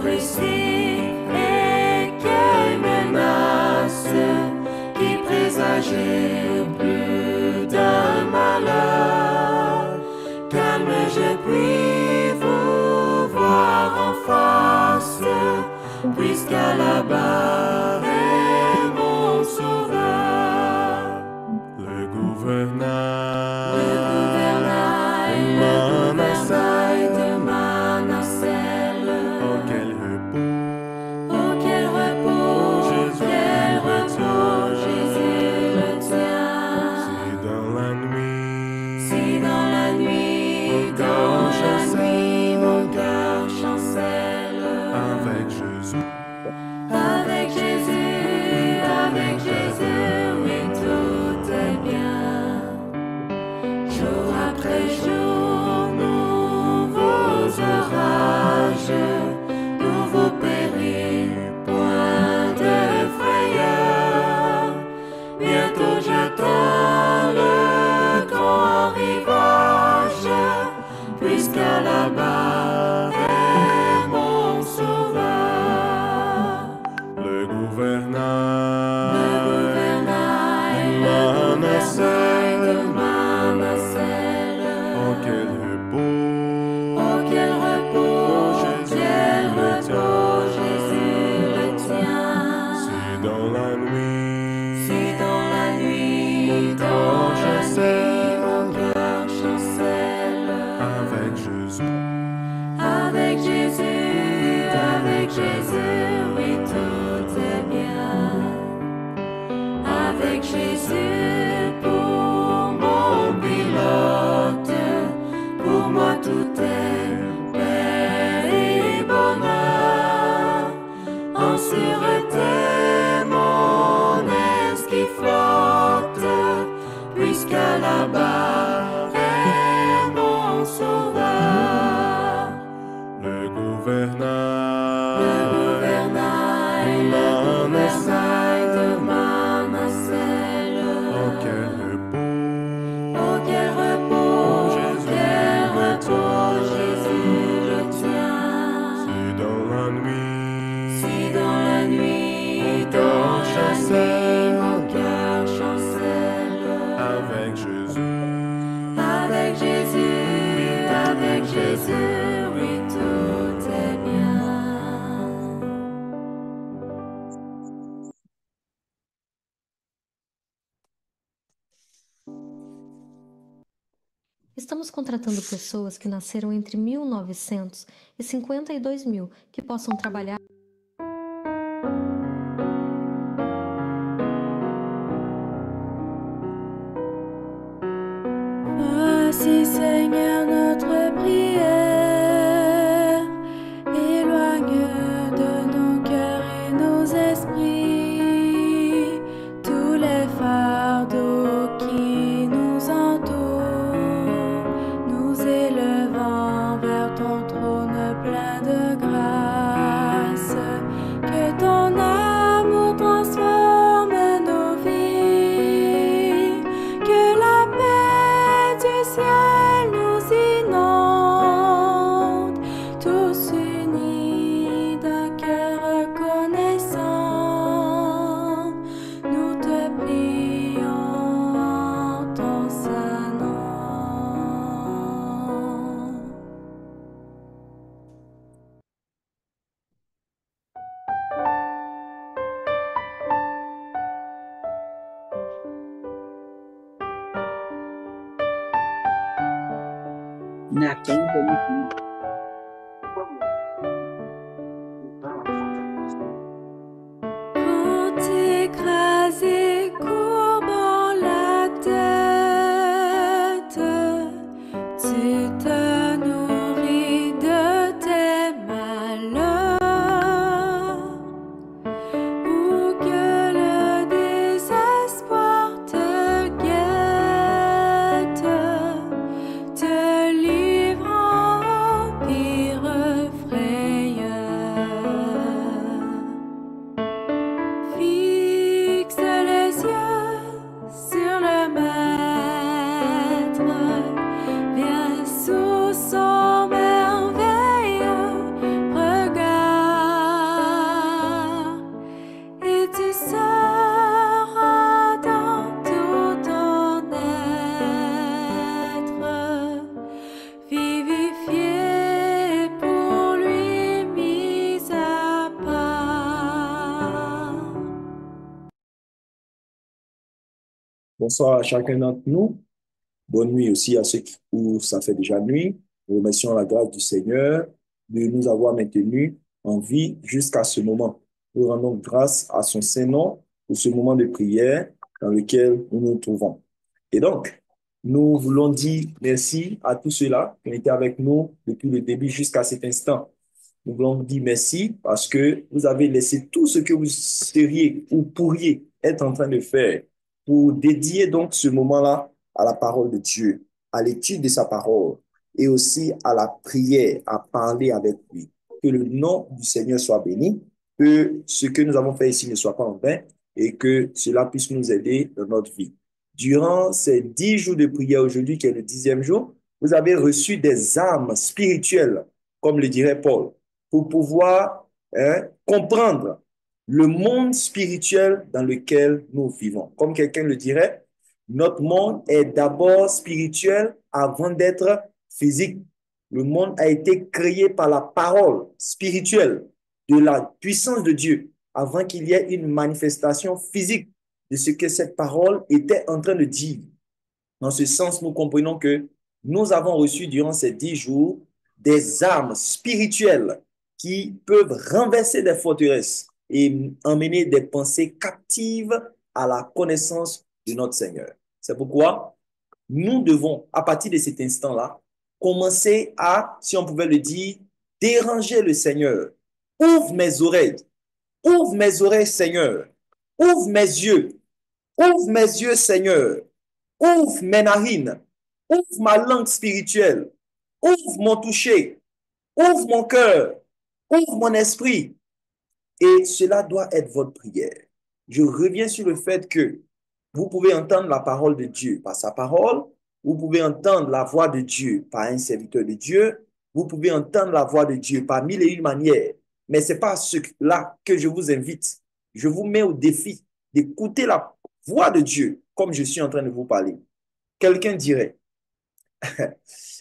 récit et quelle menace qui présageait plus d'un malheur. Calme, je puis vous voir en face, puisqu'à la barre est mon sauveur. Le gouvernail de Manassel. Oh, quel repos, Oh, quel repos, quel repos, Jésus le tient. si dans la nuit, mon cœur chancelle. avec Jésus, Avec Jésus, oui, tout est bien. Jour après jour, nouveaux orages, nouveaux périls, point de frayeur. Bientôt j'atteins le grand rivage, puisqu'à la barre est mon sauveur. le gouvernail Manassel de Manassel. Oh, quel repos, Oh, quel repos, Jésus le tient. si dans la nuit, Mon cœur chancelle. avec Jésus, Avec Jésus, oui, tout est bien. Avec Jésus pour mon pilote, pour moi tout est paix et bonheur. En sûreté, mon esprit flotte, puisqu'à la barre est mon sauveur. le gouvernail de Manassel. Oh, quel repos, Oh, quel repos, Jésus le tient. si dans la nuit, mon cœur chancelle. avec Jésus, Avec Jésus, oui, tout est bien. Estamos contratando pessoas que nasceram entre 1900 e 52.000 que possam trabalhar. Voici, Seigneur, notre prière. Éloigne de nos cœurs et nos esprits tous les fardeaux qui nous entourent, nous élevant vers ton trône plein de grâce. Que ton amour transforme nos vies, que la paix du ciel nous inonde, tous unis d'un cœur reconnaissant. Nous te prions en ton saint nom. Nathan Benedict. Quand écrasé, courbant la tête, tu te nourris de tes malheurs. Où que le désespoir te guette, te livrant au pire Bonsoir à chacun d'entre nous. Bonne nuit aussi à ceux où ça fait déjà nuit. Nous remercions la grâce du Seigneur de nous avoir maintenus en vie jusqu'à ce moment. Nous rendons grâce à son Saint-Nom pour ce moment de prière dans lequel nous nous trouvons. Et donc, nous voulons dire merci à tous ceux-là qui ont été avec nous depuis le début jusqu'à cet instant. Nous voulons vous dire merci parce que vous avez laissé tout ce que vous seriez ou pourriez être en train de faire pour dédier donc ce moment-là à la parole de Dieu, à l'étude de sa parole et aussi à la prière, à parler avec lui. Que le nom du Seigneur soit béni, que ce que nous avons fait ici ne soit pas en vain et que cela puisse nous aider dans notre vie. Durant ces 10 jours de prière aujourd'hui, qui est le 10e jour, vous avez reçu des armes spirituelles, comme le dirait Paul, pour pouvoir comprendre le monde spirituel dans lequel nous vivons. Comme quelqu'un le dirait, notre monde est d'abord spirituel avant d'être physique. Le monde a été créé par la parole spirituelle de la puissance de Dieu avant qu'il y ait une manifestation physique de ce que cette parole était en train de dire. Dans ce sens, nous comprenons que nous avons reçu durant ces 10 jours des armes spirituelles qui peuvent renverser des forteresses et emmener des pensées captives à la connaissance de notre Seigneur. C'est pourquoi nous devons, à partir de cet instant-là, commencer à, si on pouvait le dire, déranger le Seigneur. Ouvre mes oreilles, Seigneur. Ouvre mes yeux, Seigneur. Ouvre mes narines. Ouvre ma langue spirituelle. Ouvre mon toucher. Ouvre mon cœur. Ouvre mon esprit. Et cela doit être votre prière. Je reviens sur le fait que vous pouvez entendre la parole de Dieu par sa parole. Vous pouvez entendre la voix de Dieu par un serviteur de Dieu. Vous pouvez entendre la voix de Dieu par mille et une manières. Mais ce n'est pas cela que je vous invite. Je vous mets au défi d'écouter la voix de Dieu comme je suis en train de vous parler. Quelqu'un dirait,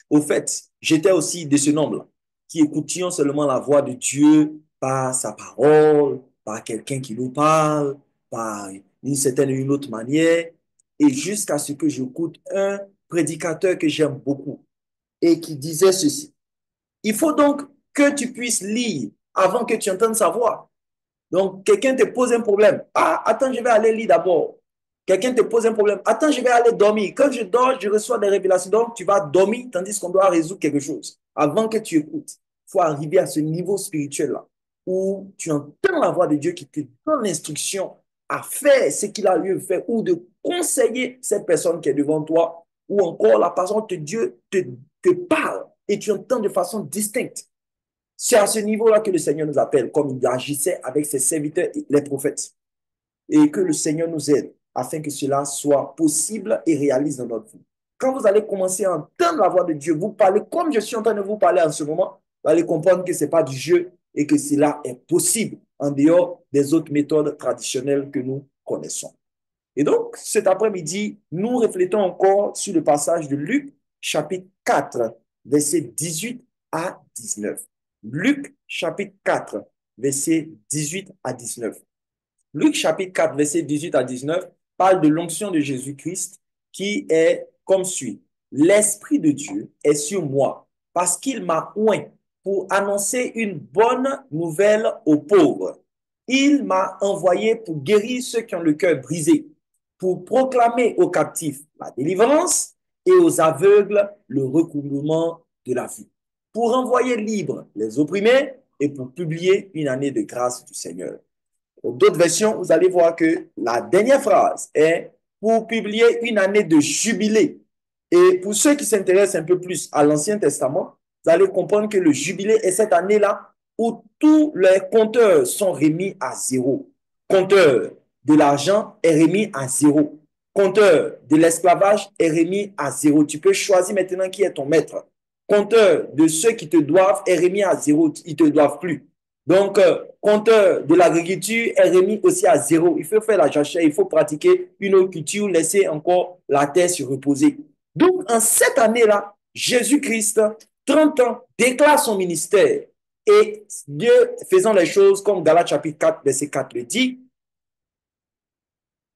au fait, j'étais aussi de ce nombre-là, qui écoutions seulement la voix de Dieu par sa parole, par quelqu'un qui nous parle, par une certaine ou une autre manière, et jusqu'à ce que j'écoute un prédicateur que j'aime beaucoup et qui disait ceci. Il faut donc que tu puisses lire avant que tu entendes sa voix. Donc, quelqu'un te pose un problème. Ah, attends, je vais aller lire d'abord. Quelqu'un te pose un problème. Attends, je vais aller dormir. Quand je dors, je reçois des révélations. Donc, tu vas dormir tandis qu'on doit résoudre quelque chose. Avant que tu écoutes, il faut arriver à ce niveau spirituel-là où tu entends la voix de Dieu qui te donne l'instruction à faire ce qu'il a lieu de faire ou de conseiller cette personne qui est devant toi ou encore la parole de Dieu te parle et tu entends de façon distincte. C'est à ce niveau-là que le Seigneur nous appelle, comme il agissait avec ses serviteurs, les prophètes. Et que le Seigneur nous aide afin que cela soit possible et réalise dans notre vie. Quand vous allez commencer à entendre la voix de Dieu, vous parlez comme je suis en train de vous parler en ce moment, vous allez comprendre que ce n'est pas du jeu et que cela est possible en dehors des autres méthodes traditionnelles que nous connaissons. Et donc, cet après-midi, nous reflétons encore sur le passage de Luc, chapitre 4, versets 18 à 19. Luc, chapitre 4, versets 18 à 19. Luc, chapitre 4, versets 18 à 19, parle de l'onction de Jésus-Christ qui est comme suit. L'Esprit de Dieu est sur moi parce qu'il m'a oint pour annoncer une bonne nouvelle aux pauvres. Il m'a envoyé pour guérir ceux qui ont le cœur brisé, pour proclamer aux captifs la délivrance et aux aveugles le recouvrement de la vue, pour envoyer libres les opprimés et pour publier une année de grâce du Seigneur. Dans d'autres versions, vous allez voir que la dernière phrase est pour publier une année de jubilé. Et pour ceux qui s'intéressent un peu plus à l'Ancien Testament, vous allez comprendre que le jubilé est cette année-là où tous les compteurs sont remis à zéro. Compteur de l'argent est remis à zéro. Compteur de l'esclavage est remis à zéro. Tu peux choisir maintenant qui est ton maître. Compteur de ceux qui te doivent est remis à zéro. Ils ne te doivent plus. Donc, compteur de l'agriculture est remis aussi à zéro. Il faut faire la jachère, il faut pratiquer une autre culture, laisser encore la terre se reposer. Donc, en cette année-là, Jésus-Christ, 30 ans, déclare son ministère. Et Dieu, faisant les choses comme Galates chapitre 4, verset 4 le dit,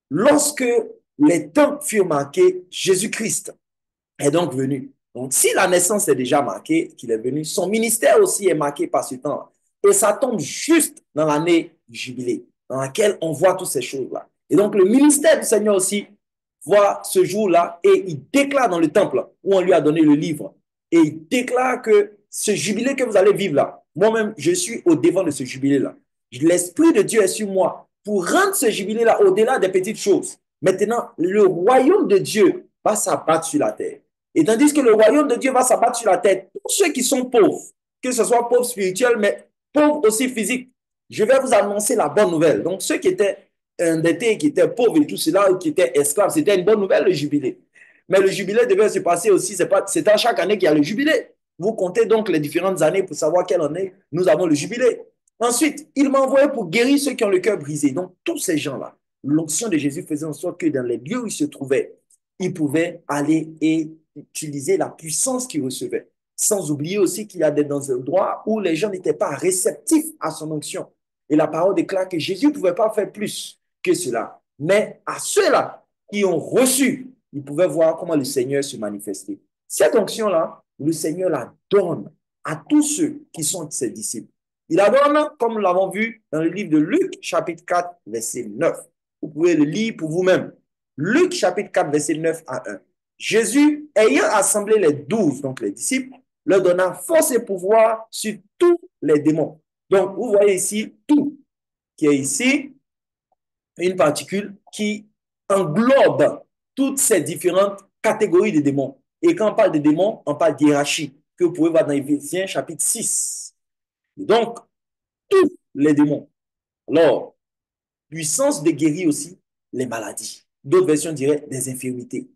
lorsque les temps furent marqués, Jésus-Christ est donc venu. Donc, si la naissance est déjà marquée, qu'il est venu, son ministère aussi est marqué par ce temps. Et ça tombe juste dans l'année du jubilé, dans laquelle on voit toutes ces choses-là. Et donc, le ministère du Seigneur aussi voit ce jour-là et il déclare dans le temple où on lui a donné le livre. Et il déclare que ce jubilé que vous allez vivre là, moi-même, je suis au devant de ce jubilé-là. L'Esprit de Dieu est sur moi pour rendre ce jubilé-là au-delà des petites choses. Maintenant, le royaume de Dieu va s'abattre sur la terre. Et tandis que le royaume de Dieu va s'abattre sur la terre, tous ceux qui sont pauvres, que ce soit pauvres spirituels, mais pauvres aussi physiques, je vais vous annoncer la bonne nouvelle. Donc, ceux qui étaient endettés, qui étaient pauvres et tout cela, ou qui étaient esclaves, c'était une bonne nouvelle, le jubilé. Mais le jubilé devait se passer aussi, c'est à chaque année qu'il y a le jubilé. Vous comptez donc les différentes années pour savoir quelle année nous avons le jubilé. Ensuite, il m'a envoyé pour guérir ceux qui ont le cœur brisé. Donc, tous ces gens-là, l'onction de Jésus faisait en sorte que dans les lieux où ils se trouvaient, ils pouvaient aller et utiliser la puissance qu'ils recevaient. Sans oublier aussi qu'il y a dans un endroit où les gens n'étaient pas réceptifs à son onction. Et la parole déclare que Jésus ne pouvait pas faire plus que cela. Mais à ceux-là qui ont reçu, ils pouvaient voir comment le Seigneur se manifestait. Cette onction-là, le Seigneur la donne à tous ceux qui sont ses disciples. Il la donne, comme nous l'avons vu dans le livre de Luc, chapitre 4, verset 9. Vous pouvez le lire pour vous-même. Luc, chapitre 4, verset 9 à 1. Jésus, ayant assemblé les 12, donc les disciples, leur donna force et pouvoir sur tous les démons. Donc, vous voyez ici tout, qui est ici une particule qui englobe toutes ces différentes catégories de démons. Et quand on parle de démons, on parle d'hiérarchie, que vous pouvez voir dans Éphésiens chapitre 6. Et donc, tous les démons. Alors, puissance de guérir aussi les maladies. D'autres versions diraient des infirmités.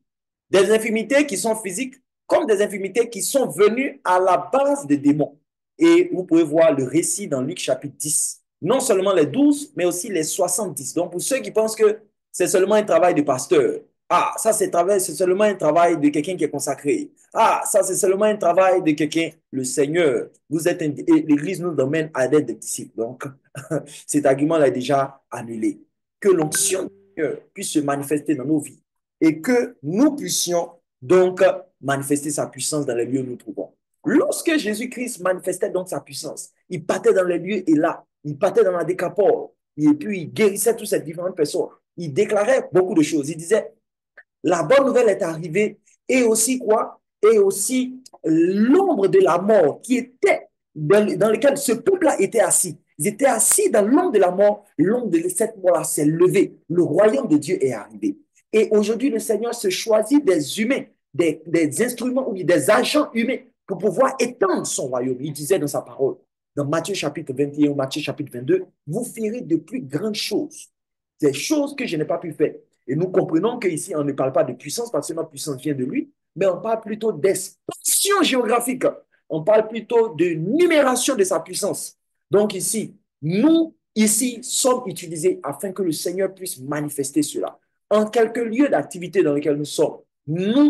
Des infirmités qui sont physiques, comme des infirmités qui sont venues à la base des démons. Et vous pouvez voir le récit dans Luc chapitre 10. Non seulement les 12, mais aussi les 70. Donc, pour ceux qui pensent que c'est seulement un travail de pasteur, ah, ça c'est seulement un travail de quelqu'un qui est consacré. Ah, ça c'est seulement un travail de quelqu'un, le Seigneur. L'Église nous emmène à l'aide des disciples. Donc, cet argument-là est déjà annulé. Que l'onction du Seigneur puisse se manifester dans nos vies et que nous puissions donc manifester sa puissance dans les lieux où nous nous trouvons. Lorsque Jésus-Christ manifestait donc sa puissance, il partait dans les lieux et là, il partait dans la décapole et puis il guérissait toutes ces différentes personnes. Il déclarait beaucoup de choses. Il disait, la bonne nouvelle est arrivée et aussi quoi? Et aussi l'ombre de la mort qui était dans lequel ce peuple-là était assis. Ils étaient assis dans l'ombre de la mort. L'ombre de cette mort-là s'est levée. Le royaume de Dieu est arrivé. Et aujourd'hui, le Seigneur se choisit des humains, des instruments ou des agents humains pour pouvoir étendre son royaume. Il disait dans sa parole, dans Matthieu chapitre 21 ou Matthieu chapitre 22, vous ferez de plus grandes choses. Des choses que je n'ai pas pu faire. Et nous comprenons qu'ici, on ne parle pas de puissance parce que notre puissance vient de lui, mais on parle plutôt d'expansion géographique. On parle plutôt de numération de sa puissance. Donc ici, nous, ici, sommes utilisés afin que le Seigneur puisse manifester cela. En quelques lieux d'activité dans lesquels nous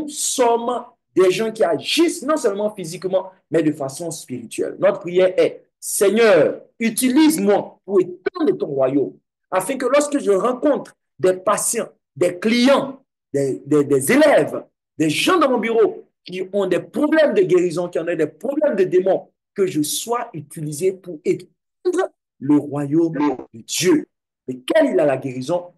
sommes des gens qui agissent non seulement physiquement, mais de façon spirituelle. Notre prière est, Seigneur, utilise-moi pour étendre ton royaume, afin que lorsque je rencontre des patients, des clients, des élèves, des gens dans mon bureau qui ont des problèmes de guérison, qui ont des problèmes de démons, que je sois utilisé pour étendre le royaume de Dieu, dans lequel il y a la guérison,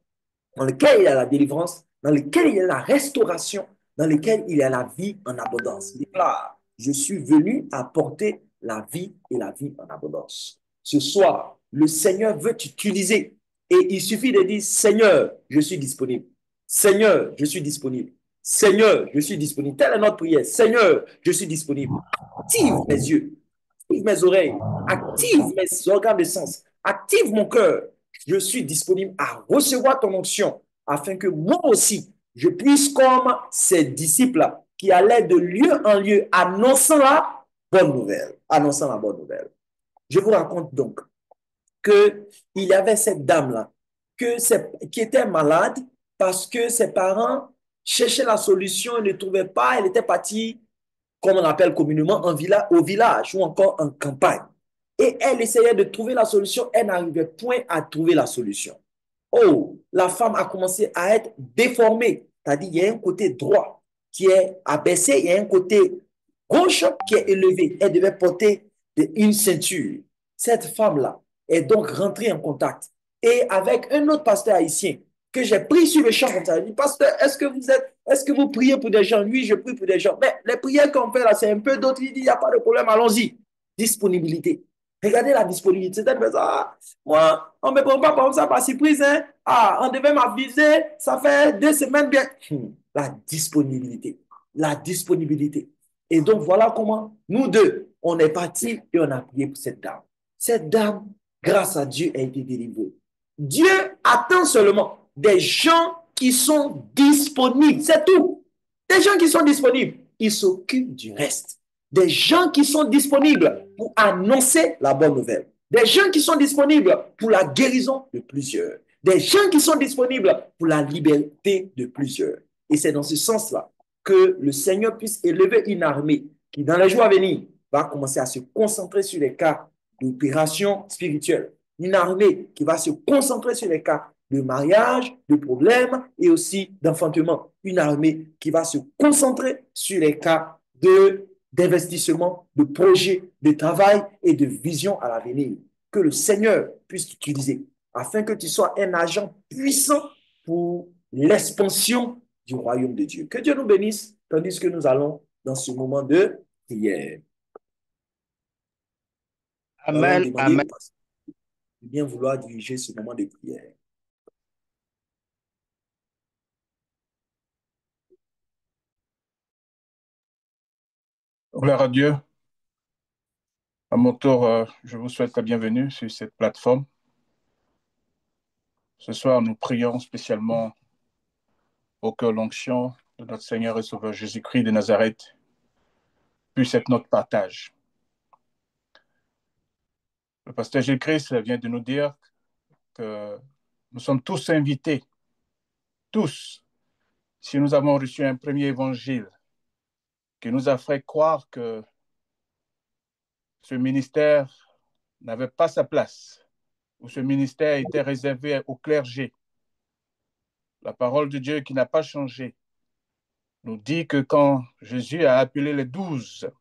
dans lequel il y a la délivrance, dans lequel il y a la restauration, dans lequel il y a la vie en abondance. Il déclare, je suis venu apporter la vie et la vie en abondance. Ce soir, le Seigneur veut t'utiliser et il suffit de dire, Seigneur, je suis disponible. Seigneur, je suis disponible. Seigneur, je suis disponible. Telle est notre prière. Seigneur, je suis disponible. Active mes yeux, active mes oreilles, active mes organes de sens, active mon cœur. Je suis disponible à recevoir ton onction afin que moi aussi, je puisse, comme ces disciples-là, qui allaient de lieu en lieu, annonçant la bonne nouvelle. Annonçant la bonne nouvelle. Je vous raconte donc qu'il y avait cette dame-là qui était malade parce que ses parents cherchaient la solution et ne trouvaient pas. Elle était partie, comme on appelle communément, au village ou encore en campagne. Et elle essayait de trouver la solution. Elle n'arrivait point à trouver la solution. oh, la femme a commencé à être déformée. C'est-à-dire, il y a un côté droit qui est abaissé, il y a un côté gauche qui est élevé. Elle devait porter une ceinture. Cette femme-là est donc rentrée en contact. Et avec un autre pasteur haïtien que j'ai pris sur le champ comme ça, il dit, pasteur, est-ce que vous priez pour des gens? Oui, je prie pour des gens. Mais les prières qu'on fait là, c'est un peu d'autres. Il dit, il n'y a pas de problème, allons-y. Disponibilité. Regardez la disponibilité. Cette personne, ah, moi, on ne me prend pas comme ça par surprise. Hein? Ah, on devait m'aviser, ça fait 2 semaines bien. La disponibilité. La disponibilité. Et donc, voilà comment nous deux, on est partis et on a prié pour cette dame. Cette dame, grâce à Dieu, a été délivrée. Dieu attend seulement des gens qui sont disponibles. C'est tout. Des gens qui sont disponibles. Il s'occupe du reste. Des gens qui sont disponibles pour annoncer la bonne nouvelle. Des gens qui sont disponibles pour la guérison de plusieurs. Des gens qui sont disponibles pour la liberté de plusieurs. Et c'est dans ce sens-là que le Seigneur puisse élever une armée qui, dans les jours à venir, va commencer à se concentrer sur les cas d'opération spirituelle. Une armée qui va se concentrer sur les cas de mariage, de problèmes et aussi d'enfantement. Une armée qui va se concentrer sur les cas d'investissement, de projets, de travail et de vision à l'avenir. Que le Seigneur puisse t'utiliser afin que tu sois un agent puissant pour l'expansion du royaume de Dieu. Que Dieu nous bénisse, tandis que nous allons dans ce moment de prière. Amen, amen. De bien vouloir diriger ce moment de prière. Gloire à Dieu. À mon tour, je vous souhaite la bienvenue sur cette plateforme. Ce soir, nous prions spécialement pour que l'onction de notre Seigneur et Sauveur Jésus-Christ de Nazareth puisse être notre partage. Le pasteur Gilles-Christ vient de nous dire que nous sommes tous invités, tous, si nous avons reçu un premier évangile qui nous a fait croire que ce ministère n'avait pas sa place, ou ce ministère était réservé au clergé. La parole de Dieu qui n'a pas changé nous dit que quand Jésus a appelé les 12,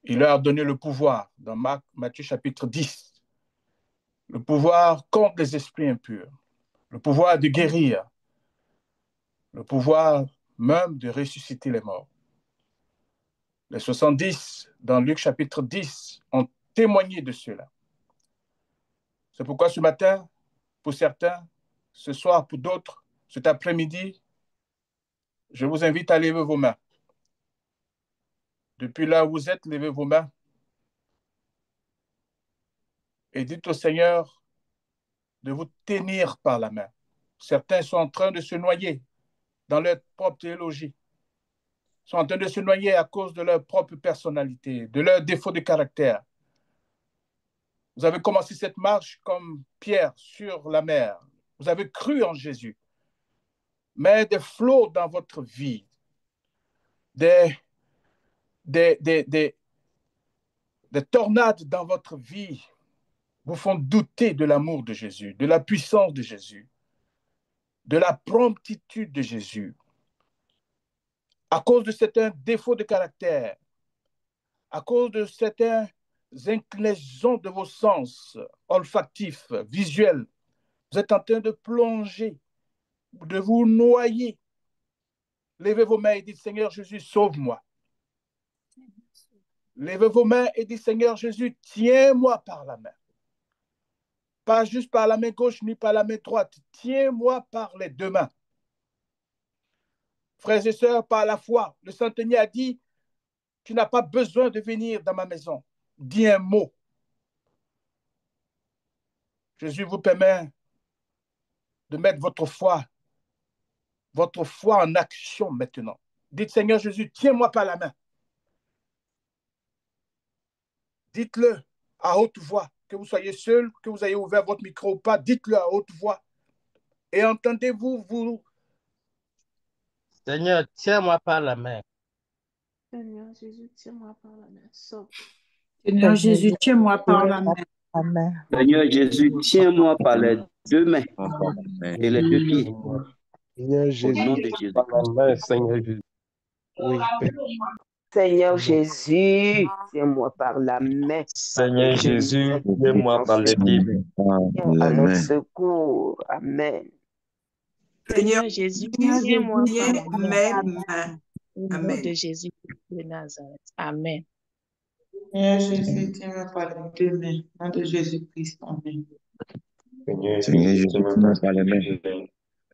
il leur a donné le pouvoir, dans Matthieu chapitre 10, le pouvoir contre les esprits impurs, le pouvoir de guérir, le pouvoir même de ressusciter les morts. Les 70, dans Luc chapitre 10, ont témoigné de cela. C'est pourquoi ce matin, pour certains, ce soir pour d'autres, cet après-midi, je vous invite à lever vos mains. Depuis là où vous êtes, levez vos mains et dites au Seigneur de vous tenir par la main. Certains sont en train de se noyer dans leur propre théologie, sont en train de se noyer à cause de leur propre personnalité, de leur défaut de caractère. Vous avez commencé cette marche comme Pierre sur la mer. Vous avez cru en Jésus. Mais des flots dans votre vie, des tornades dans votre vie vous font douter de l'amour de Jésus, de la puissance de Jésus, de la promptitude de Jésus. À cause de certains défauts de caractère, à cause de certaines inclinaisons de vos sens olfactifs, visuels, vous êtes en train de plonger, de vous noyer. Levez vos mains et dites, Seigneur Jésus, sauve-moi. Levez vos mains et dites, Seigneur Jésus, tiens-moi par la main. Pas juste par la main gauche ni par la main droite. Tiens-moi par les deux mains. Frères et sœurs, par la foi, le centenier a dit, tu n'as pas besoin de venir dans ma maison. Dis un mot. Jésus vous permet de mettre votre foi en action maintenant. Dites, Seigneur Jésus, tiens-moi par la main. Dites-le à haute voix, que vous soyez seul, que vous ayez ouvert votre micro ou pas, dites-le à haute voix. Et entendez-vous, vous. Seigneur, tiens-moi par la main. Seigneur Jésus, tiens-moi par la main. Sauve. Seigneur Jésus, tiens-moi par la main. Amen. Seigneur Jésus, tiens-moi par les deux mains et les deux pieds. Seigneur Au Jésus, nom de Jésus. par la main, Seigneur Jésus. Oui, Seigneur Jésus, tiens-moi par la main, Seigneur que je Jésus, n'aie tiens-moi en par les pieds. viens à notre secours. Amen. Seigneur Jésus, Seigneur tiens-moi Jésus, par la tiens main. mes mains. Au nom Amen. de Jésus de Nazareth. Amen. Seigneur Jésus, tiens-moi par les deux mains. Au nom de Jésus-Christ. Amen. Seigneur Jésus, tiens-moi par les mains.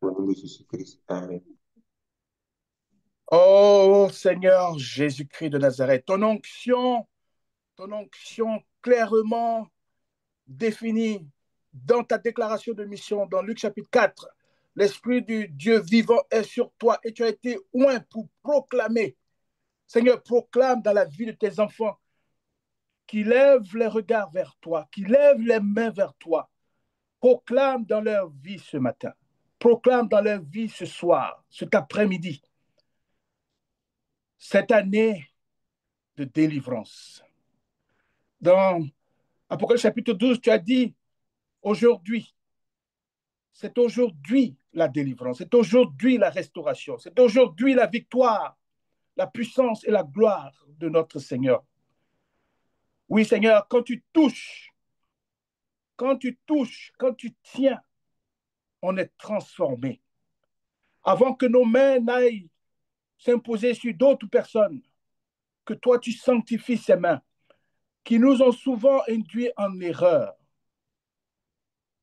Au nom de Jésus-Christ. Amen. Oh Seigneur Jésus-Christ de Nazareth, ton onction clairement définie dans ta déclaration de mission dans Luc chapitre 4. L'Esprit du Dieu vivant est sur toi et tu as été oint pour proclamer. Seigneur, proclame dans la vie de tes enfants qui lèvent les regards vers toi, qui lèvent les mains vers toi. Proclame dans leur vie ce matin. Proclame dans leur vie ce soir, cet après-midi. Cette année de délivrance. Dans Apocalypse chapitre 12, tu as dit, aujourd'hui, c'est aujourd'hui la délivrance, c'est aujourd'hui la restauration, c'est aujourd'hui la victoire, la puissance et la gloire de notre Seigneur. Oui, Seigneur, quand tu touches, quand tu tiens, on est transformé. Avant que nos mains n'aillent s'imposer sur d'autres personnes, que toi tu sanctifies ces mains, qui nous ont souvent induits en erreur,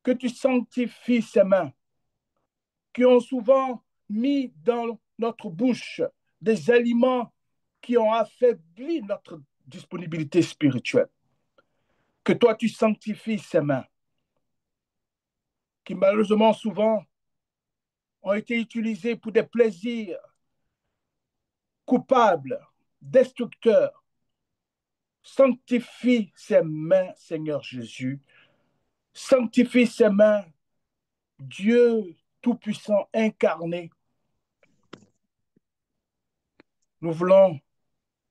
que tu sanctifies ces mains, qui ont souvent mis dans notre bouche des aliments qui ont affaibli notre disponibilité spirituelle. Que toi tu sanctifies ces mains, qui malheureusement souvent ont été utilisées pour des plaisirs coupables, destructeurs. Sanctifie ces mains, Seigneur Jésus. Sanctifie ces mains, Dieu Tout-Puissant incarné. Nous voulons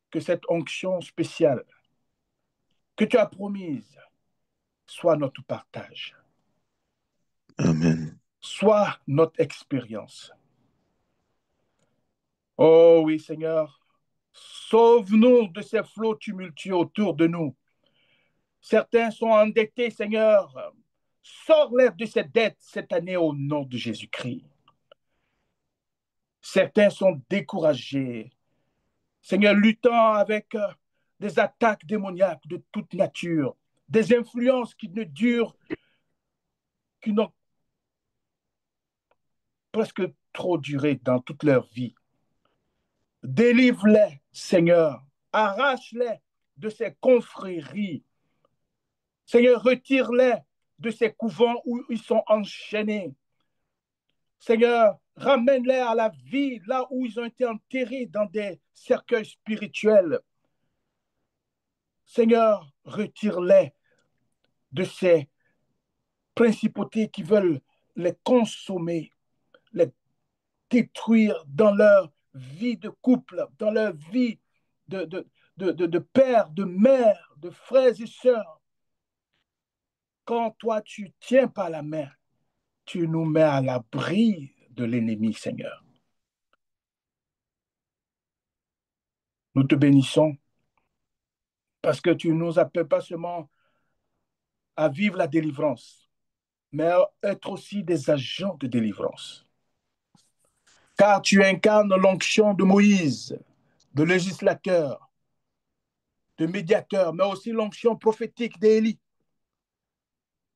que cette onction spéciale que tu as promise soit notre partage. Amen. Soit notre expérience. Oh oui, Seigneur, sauve-nous de ces flots tumultueux autour de nous. Certains sont endettés, Seigneur. Sors-les de ces dettes cette année au nom de Jésus-Christ. Certains sont découragés. Seigneur, luttant avec des attaques démoniaques de toute nature, des influences qui ne durent, qui n'ont presque trop duré dans toute leur vie. Délivre-les, Seigneur. Arrache-les de ces confréries. Seigneur, retire-les de ces couvents où ils sont enchaînés. Seigneur, ramène-les à la vie, là où ils ont été enterrés dans des cercueils spirituels. Seigneur, retire-les de ces principautés qui veulent les consommer, les détruire dans leur vie de couple, dans leur vie de père, de mère, de frères et sœurs. Quand toi, tu tiens par la main, tu nous mets à l'abri de l'ennemi, Seigneur. Nous te bénissons parce que tu ne nous appelles pas seulement à vivre la délivrance, mais à être aussi des agents de délivrance. Car tu incarnes l'onction de Moïse, de législateur, de médiateur, mais aussi l'onction prophétique d'Élie.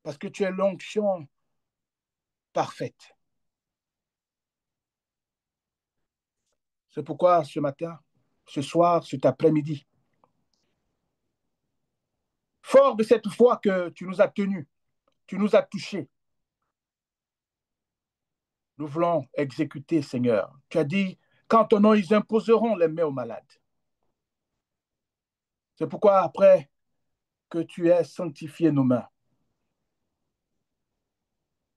Parce que tu es l'onction parfaite. C'est pourquoi ce matin, ce soir, cet après-midi, fort de cette foi que tu nous as tenus, tu nous as touchés, nous voulons exécuter, Seigneur. Tu as dit, quand ton nom, ils imposeront les mains aux malades. C'est pourquoi après que tu aies sanctifié nos mains,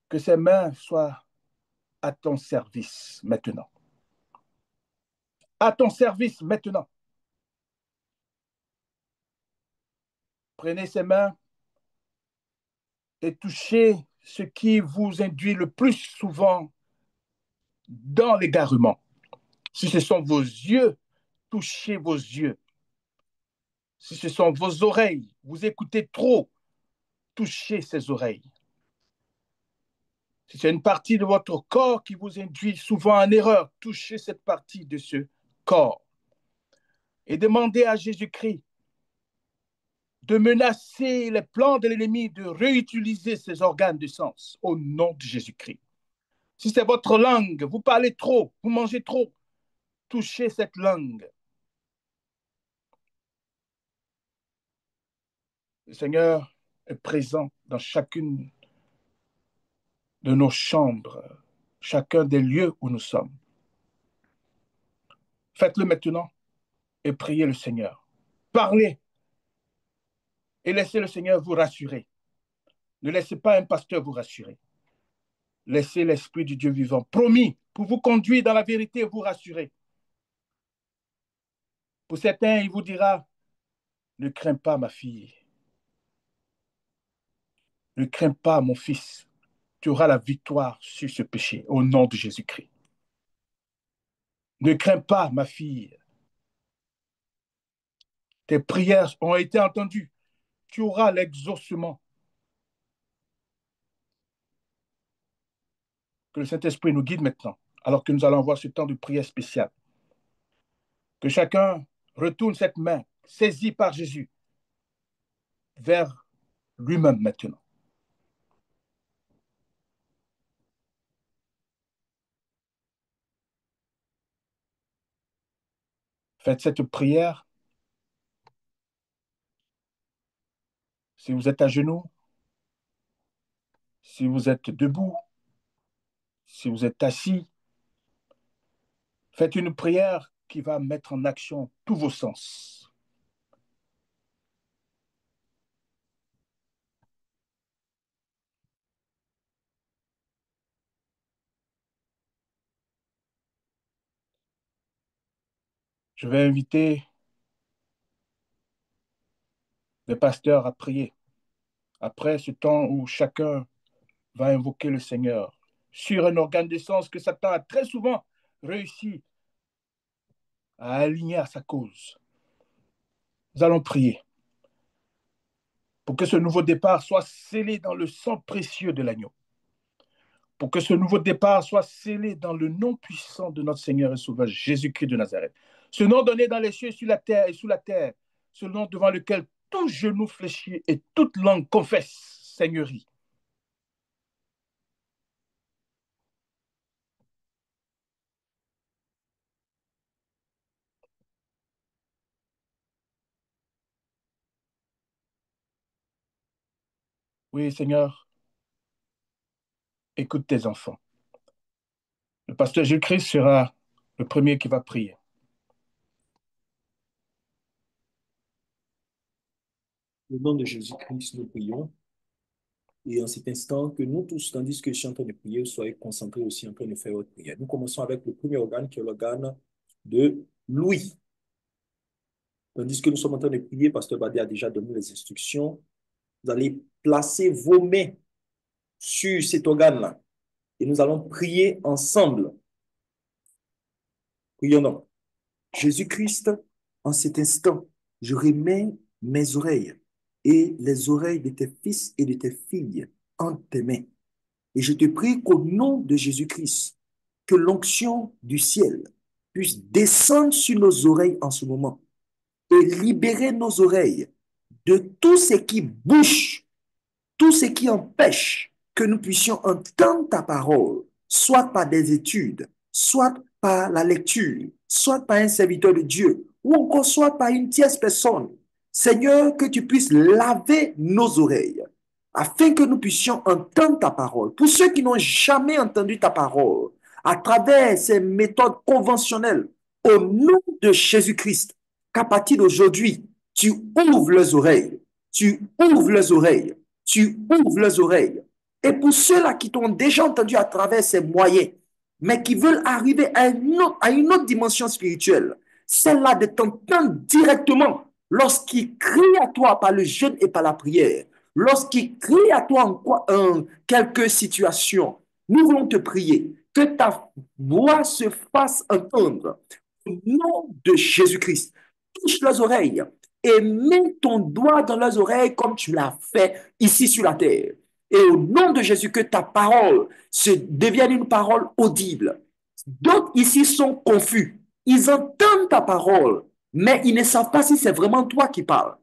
que ces mains soient à ton service maintenant. À ton service maintenant. Prenez ces mains et touchez ce qui vous induit le plus souvent dans l'égarement. Si ce sont vos yeux, touchez vos yeux. Si ce sont vos oreilles, vous écoutez trop, touchez ces oreilles. Si c'est une partie de votre corps qui vous induit souvent en erreur, touchez cette partie de ce corps. Et demandez à Jésus-Christ de menacer les plans de l'ennemi, de réutiliser ses organes de sens au nom de Jésus-Christ. Si c'est votre langue, vous parlez trop, vous mangez trop, touchez cette langue. Le Seigneur est présent dans chacune de nos chambres, chacun des lieux où nous sommes. Faites-le maintenant et priez le Seigneur. Parlez et laissez le Seigneur vous rassurer. Ne laissez pas un pasteur vous rassurer. Laissez l'Esprit du Dieu vivant, promis, pour vous conduire dans la vérité et vous rassurer. Pour certains, il vous dira, ne crains pas ma fille. Ne crains pas mon fils. Tu auras la victoire sur ce péché au nom de Jésus-Christ. Ne crains pas ma fille. Tes prières ont été entendues. Tu auras l'exaucement. Que le Saint-Esprit nous guide maintenant, alors que nous allons avoir ce temps de prière spéciale. Que chacun retourne cette main, saisie par Jésus, vers lui-même maintenant. Faites cette prière. Si vous êtes à genoux, si vous êtes debout, si vous êtes assis, faites une prière qui va mettre en action tous vos sens. Je vais inviter les pasteurs à prier. Après ce temps où chacun va invoquer le Seigneur sur un organe de sens que Satan a très souvent réussi à aligner à sa cause. Nous allons prier pour que ce nouveau départ soit scellé dans le sang précieux de l'agneau. Pour que ce nouveau départ soit scellé dans le nom puissant de notre Seigneur et Sauveur Jésus-Christ de Nazareth. Ce nom donné dans les cieux et sur la terre, ce nom devant lequel tout genou fléchit et toute langue confesse Seigneurie. Oui, Seigneur, écoute tes enfants. Le pasteur Jésus-Christ sera le premier qui va prier. Au nom de Jésus-Christ, nous prions. Et en cet instant, que nous tous, tandis que je suis en train de prier, soyez concentrés aussi en train de faire votre prière. Nous commençons avec le premier organe qui est l'organe de l'ouïe. Tandis que nous sommes en train de prier, Pasteur Badé a déjà donné les instructions. Vous allez placer vos mains sur cet organe-là. Et nous allons prier ensemble. Prions donc. Jésus-Christ, en cet instant, je remets mes oreilles et les oreilles de tes fils et de tes filles en tes mains. Et je te prie qu'au nom de Jésus-Christ, que l'onction du ciel puisse descendre sur nos oreilles en ce moment et libérer nos oreilles de tout ce qui bouche, tout ce qui empêche que nous puissions entendre ta parole, soit par des études, soit par la lecture, soit par un serviteur de Dieu, ou encore soit par une tierce personne. Seigneur, que tu puisses laver nos oreilles, afin que nous puissions entendre ta parole. Pour ceux qui n'ont jamais entendu ta parole, à travers ces méthodes conventionnelles, au nom de Jésus-Christ, qu'à partir d'aujourd'hui, tu ouvres les oreilles, tu ouvres les oreilles, tu ouvres les oreilles. Et pour ceux-là qui t'ont déjà entendu à travers ces moyens, mais qui veulent arriver à une autre dimension spirituelle, celle-là de t'entendre directement lorsqu'ils crient à toi par le jeûne et par la prière. lorsqu'ils crient à toi en quelques situations, nous voulons te prier que ta voix se fasse entendre. Au nom de Jésus-Christ, touche leurs oreilles et mets ton doigt dans leurs oreilles comme tu l'as fait ici sur la terre. Et au nom de Jésus, que ta parole se devienne une parole audible. D'autres ici sont confus. Ils entendent ta parole, mais ils ne savent pas si c'est vraiment toi qui parles.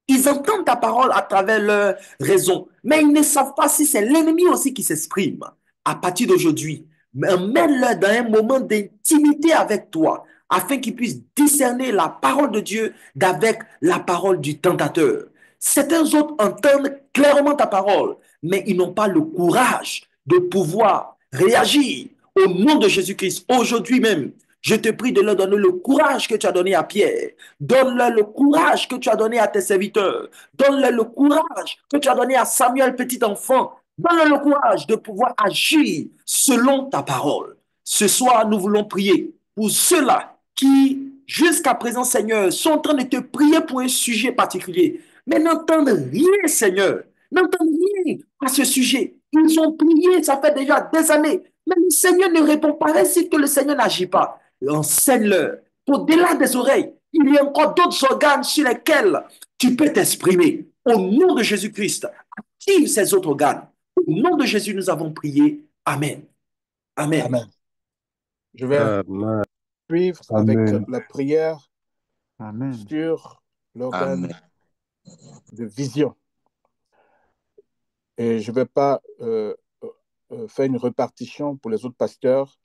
Ils entendent ta parole à travers leur raison, mais ils ne savent pas si c'est l'ennemi aussi qui s'exprime. À partir d'aujourd'hui, mets-le dans un moment d'intimité avec toi, afin qu'ils puissent discerner la parole de Dieu d'avec la parole du tentateur. Certains autres entendent clairement ta parole, mais ils n'ont pas le courage de pouvoir réagir au nom de Jésus-Christ. Aujourd'hui même, je te prie de leur donner le courage que tu as donné à Pierre. Donne-leur le courage que tu as donné à tes serviteurs. Donne-leur le courage que tu as donné à Samuel, petit enfant. Donne-leur le courage de pouvoir agir selon ta parole. Ce soir, nous voulons prier pour ceux-là qui, jusqu'à présent, Seigneur, sont en train de te prier pour un sujet particulier, mais n'entendent rien, Seigneur. N'entendent rien à ce sujet. Ils ont prié, ça fait déjà des années. Mais le Seigneur ne répond pas, ainsi que le Seigneur n'agit pas. Enseigne-leur. Au-delà des oreilles, il y a encore d'autres organes sur lesquels tu peux t'exprimer. Au nom de Jésus-Christ, active ces autres organes. Au nom de Jésus, nous avons prié. Amen. Amen. Amen. Je vais suivre avec la prière sur l'organe de vision. Et je ne vais pas faire une répartition pour les autres pasteurs.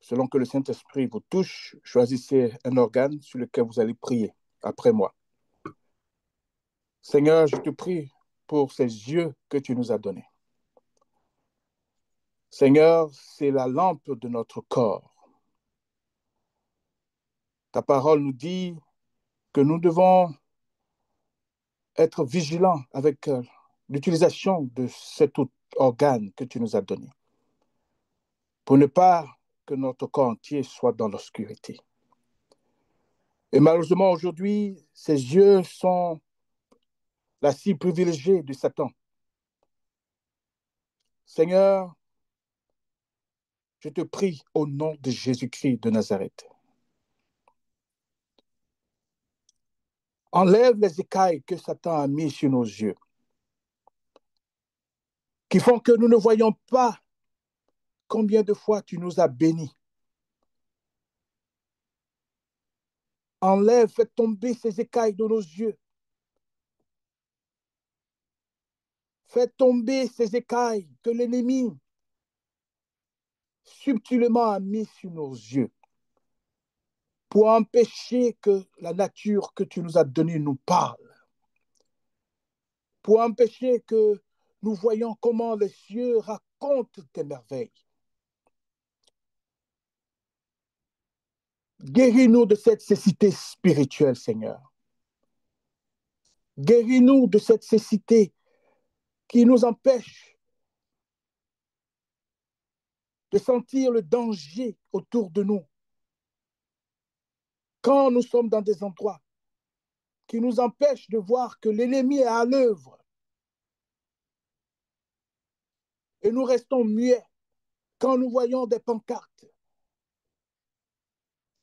Selon que le Saint-Esprit vous touche, choisissez un organe sur lequel vous allez prier après moi. Seigneur, je te prie pour ces yeux que tu nous as donnés. Seigneur, c'est la lampe de notre corps. Ta parole nous dit que nous devons être vigilants avec l'utilisation de cet organe que tu nous as donné pour ne pas que notre corps entier soit dans l'obscurité. Et malheureusement, aujourd'hui, ces yeux sont la cible privilégiée de Satan. Seigneur, je te prie au nom de Jésus-Christ de Nazareth. Enlève les écailles que Satan a mis sur nos yeux, qui font que nous ne voyons pas combien de fois tu nous as bénis. Enlève, fais tomber ces écailles de nos yeux. Fais tomber ces écailles que l'ennemi subtilement a mis sur nos yeux pour empêcher que la nature que tu nous as donnée nous parle, pour empêcher que nous voyions comment les cieux racontent tes merveilles. Guéris-nous de cette cécité spirituelle, Seigneur. Guéris-nous de cette cécité qui nous empêche de sentir le danger autour de nous. Quand nous sommes dans des endroits qui nous empêchent de voir que l'ennemi est à l'œuvre, et nous restons muets quand nous voyons des pancartes.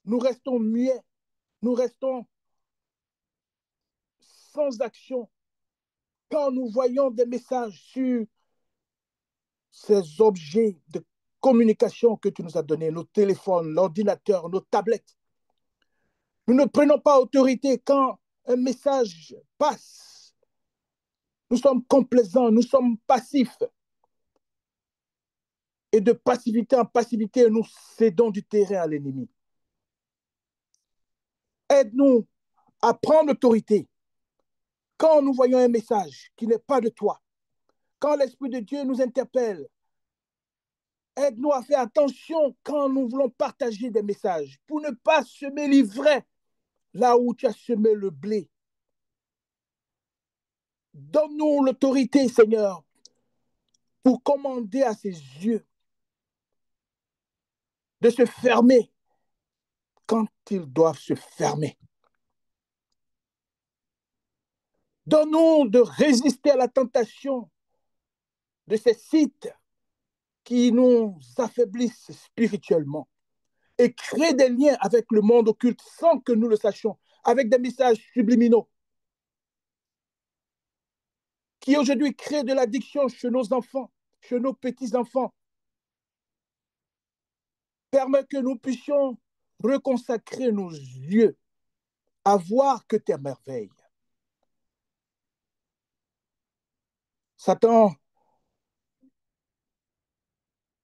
Nous restons muets, nous restons sans action quand nous voyons des messages sur ces objets de communication que tu nous as donnés, nos téléphones, l'ordinateur, nos tablettes. Nous ne prenons pas autorité quand un message passe. Nous sommes complaisants, nous sommes passifs. Et de passivité en passivité, nous cédons du terrain à l'ennemi. Aide-nous à prendre l'autorité quand nous voyons un message qui n'est pas de toi. Quand l'Esprit de Dieu nous interpelle, aide-nous à faire attention quand nous voulons partager des messages pour ne pas semer l'ivraie là où tu as semé le blé. Donne-nous l'autorité, Seigneur, pour commander à ces yeux de se fermer quand ils doivent se fermer. Donne-nous de résister à la tentation de ces sites qui nous affaiblissent spirituellement et créer des liens avec le monde occulte sans que nous le sachions, avec des messages subliminaux qui aujourd'hui créent de l'addiction chez nos enfants, chez nos petits-enfants. Permet que nous puissions reconsacrer nos yeux à voir que tes merveilles. Satan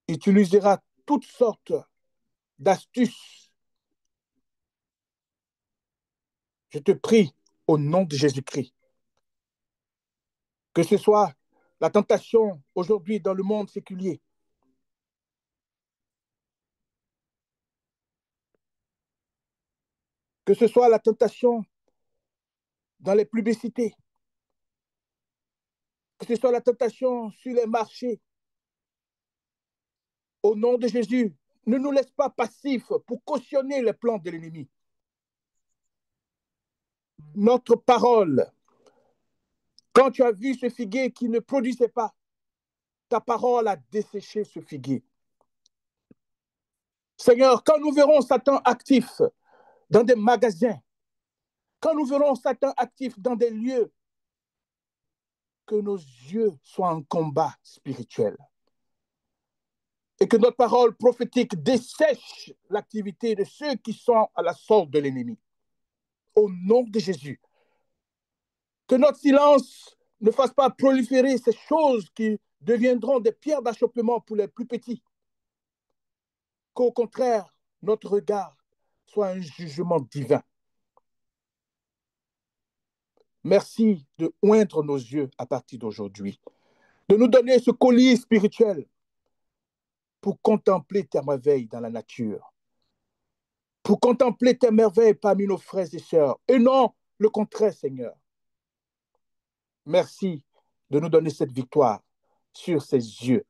utilisera toutes sortes d'astuces. Je te prie au nom de Jésus-Christ, que ce soit la tentation aujourd'hui dans le monde séculier, que ce soit la tentation dans les publicités, que ce soit la tentation sur les marchés. Au nom de Jésus, ne nous laisse pas passifs pour cautionner les plans de l'ennemi. Notre parole, quand tu as vu ce figuier qui ne produisait pas, ta parole a desséché ce figuier. Seigneur, quand nous verrons Satan actif dans des magasins, quand nous verrons Satan actif dans des lieux, que nos yeux soient en combat spirituel et que notre parole prophétique dessèche l'activité de ceux qui sont à la solde de l'ennemi. Au nom de Jésus, que notre silence ne fasse pas proliférer ces choses qui deviendront des pierres d'achoppement pour les plus petits. Qu'au contraire, notre regard soit un jugement divin. Merci de oindre nos yeux à partir d'aujourd'hui, de nous donner ce collier spirituel pour contempler tes merveilles dans la nature, pour contempler tes merveilles parmi nos frères et sœurs, et non le contraire, Seigneur. Merci de nous donner cette victoire sur ces yeux.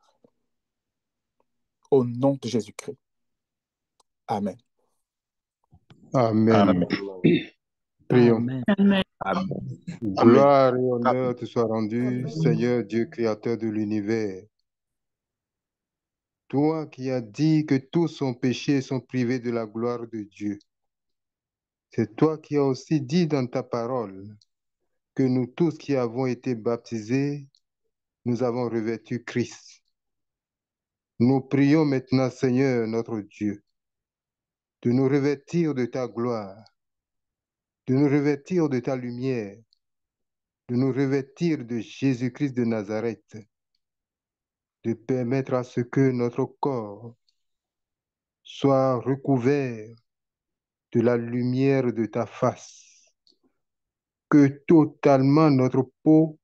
Au nom de Jésus-Christ. Amen. Amen. Prions. Amen. Gloire et honneur te soient rendus, Seigneur Dieu créateur de l'univers. Toi qui as dit que tous sont péchés et sont privés de la gloire de Dieu. C'est toi qui as aussi dit dans ta parole que nous tous qui avons été baptisés, nous avons revêtu Christ. Nous prions maintenant, Seigneur notre Dieu, de nous revêtir de ta gloire, de nous revêtir de ta lumière, de nous revêtir de Jésus-Christ de Nazareth, de permettre à ce que notre corps soit recouvert de la lumière de ta face, que totalement notre peau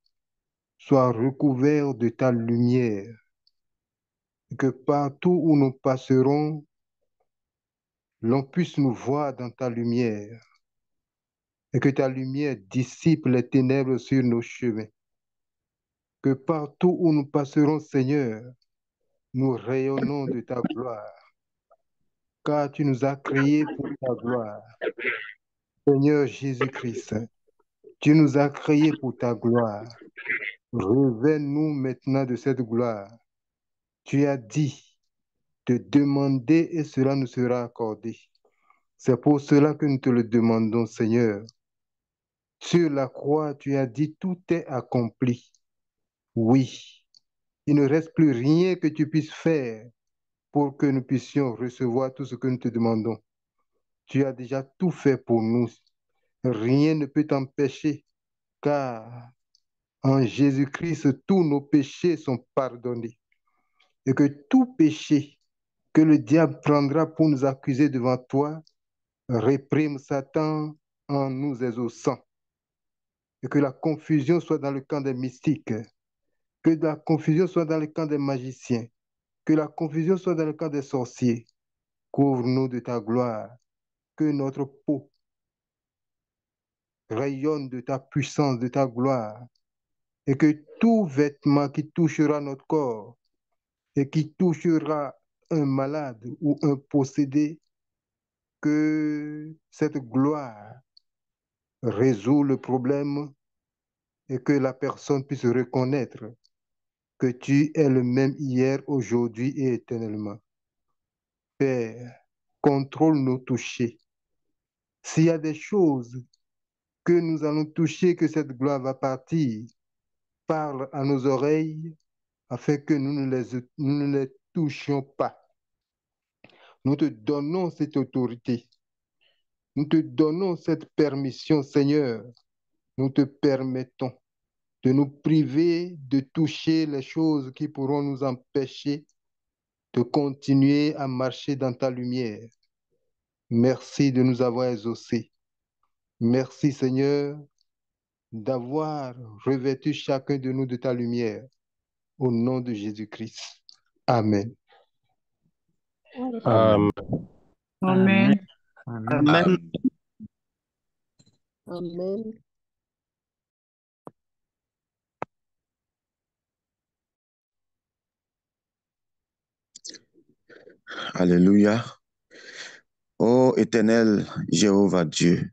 soit recouverte de ta lumière, et que partout où nous passerons, l'on puisse nous voir dans ta lumière, et que ta lumière dissipe les ténèbres sur nos chemins, que partout où nous passerons, Seigneur, nous rayonnons de ta gloire, car tu nous as créés pour ta gloire. Seigneur Jésus-Christ, tu nous as créés pour ta gloire. Revêt-nous maintenant de cette gloire. Tu as dit de demander et cela nous sera accordé. C'est pour cela que nous te le demandons, Seigneur. Sur la croix, tu as dit tout est accompli. Oui, il ne reste plus rien que tu puisses faire pour que nous puissions recevoir tout ce que nous te demandons. Tu as déjà tout fait pour nous. Rien ne peut t'empêcher, car en Jésus-Christ, tous nos péchés sont pardonnés. Et que tout péché que le diable prendra pour nous accuser devant toi, réprime Satan en nous exaucant. Et que la confusion soit dans le camp des mystiques, que la confusion soit dans le camp des magiciens, que la confusion soit dans le camp des sorciers. Couvre-nous de ta gloire, que notre peau rayonne de ta puissance, de ta gloire, et que tout vêtement qui touchera notre corps et qui touchera un malade ou un possédé, que cette gloire résout le problème et que la personne puisse reconnaître que tu es le même hier, aujourd'hui et éternellement. Père, contrôle nos touchés. S'il y a des choses que nous allons toucher, que cette gloire va partir, parle à nos oreilles afin que nous ne les touchions pas. Nous te donnons cette autorité. Nous te donnons cette permission, Seigneur. Nous te permettons de nous priver de toucher les choses qui pourront nous empêcher de continuer à marcher dans ta lumière. Merci de nous avoir exaucés. Merci, Seigneur, d'avoir revêtu chacun de nous de ta lumière. Au nom de Jésus-Christ. Amen. Amen. Amen. Amen. Amen. Alléluia. Ô éternel Jéhovah Dieu,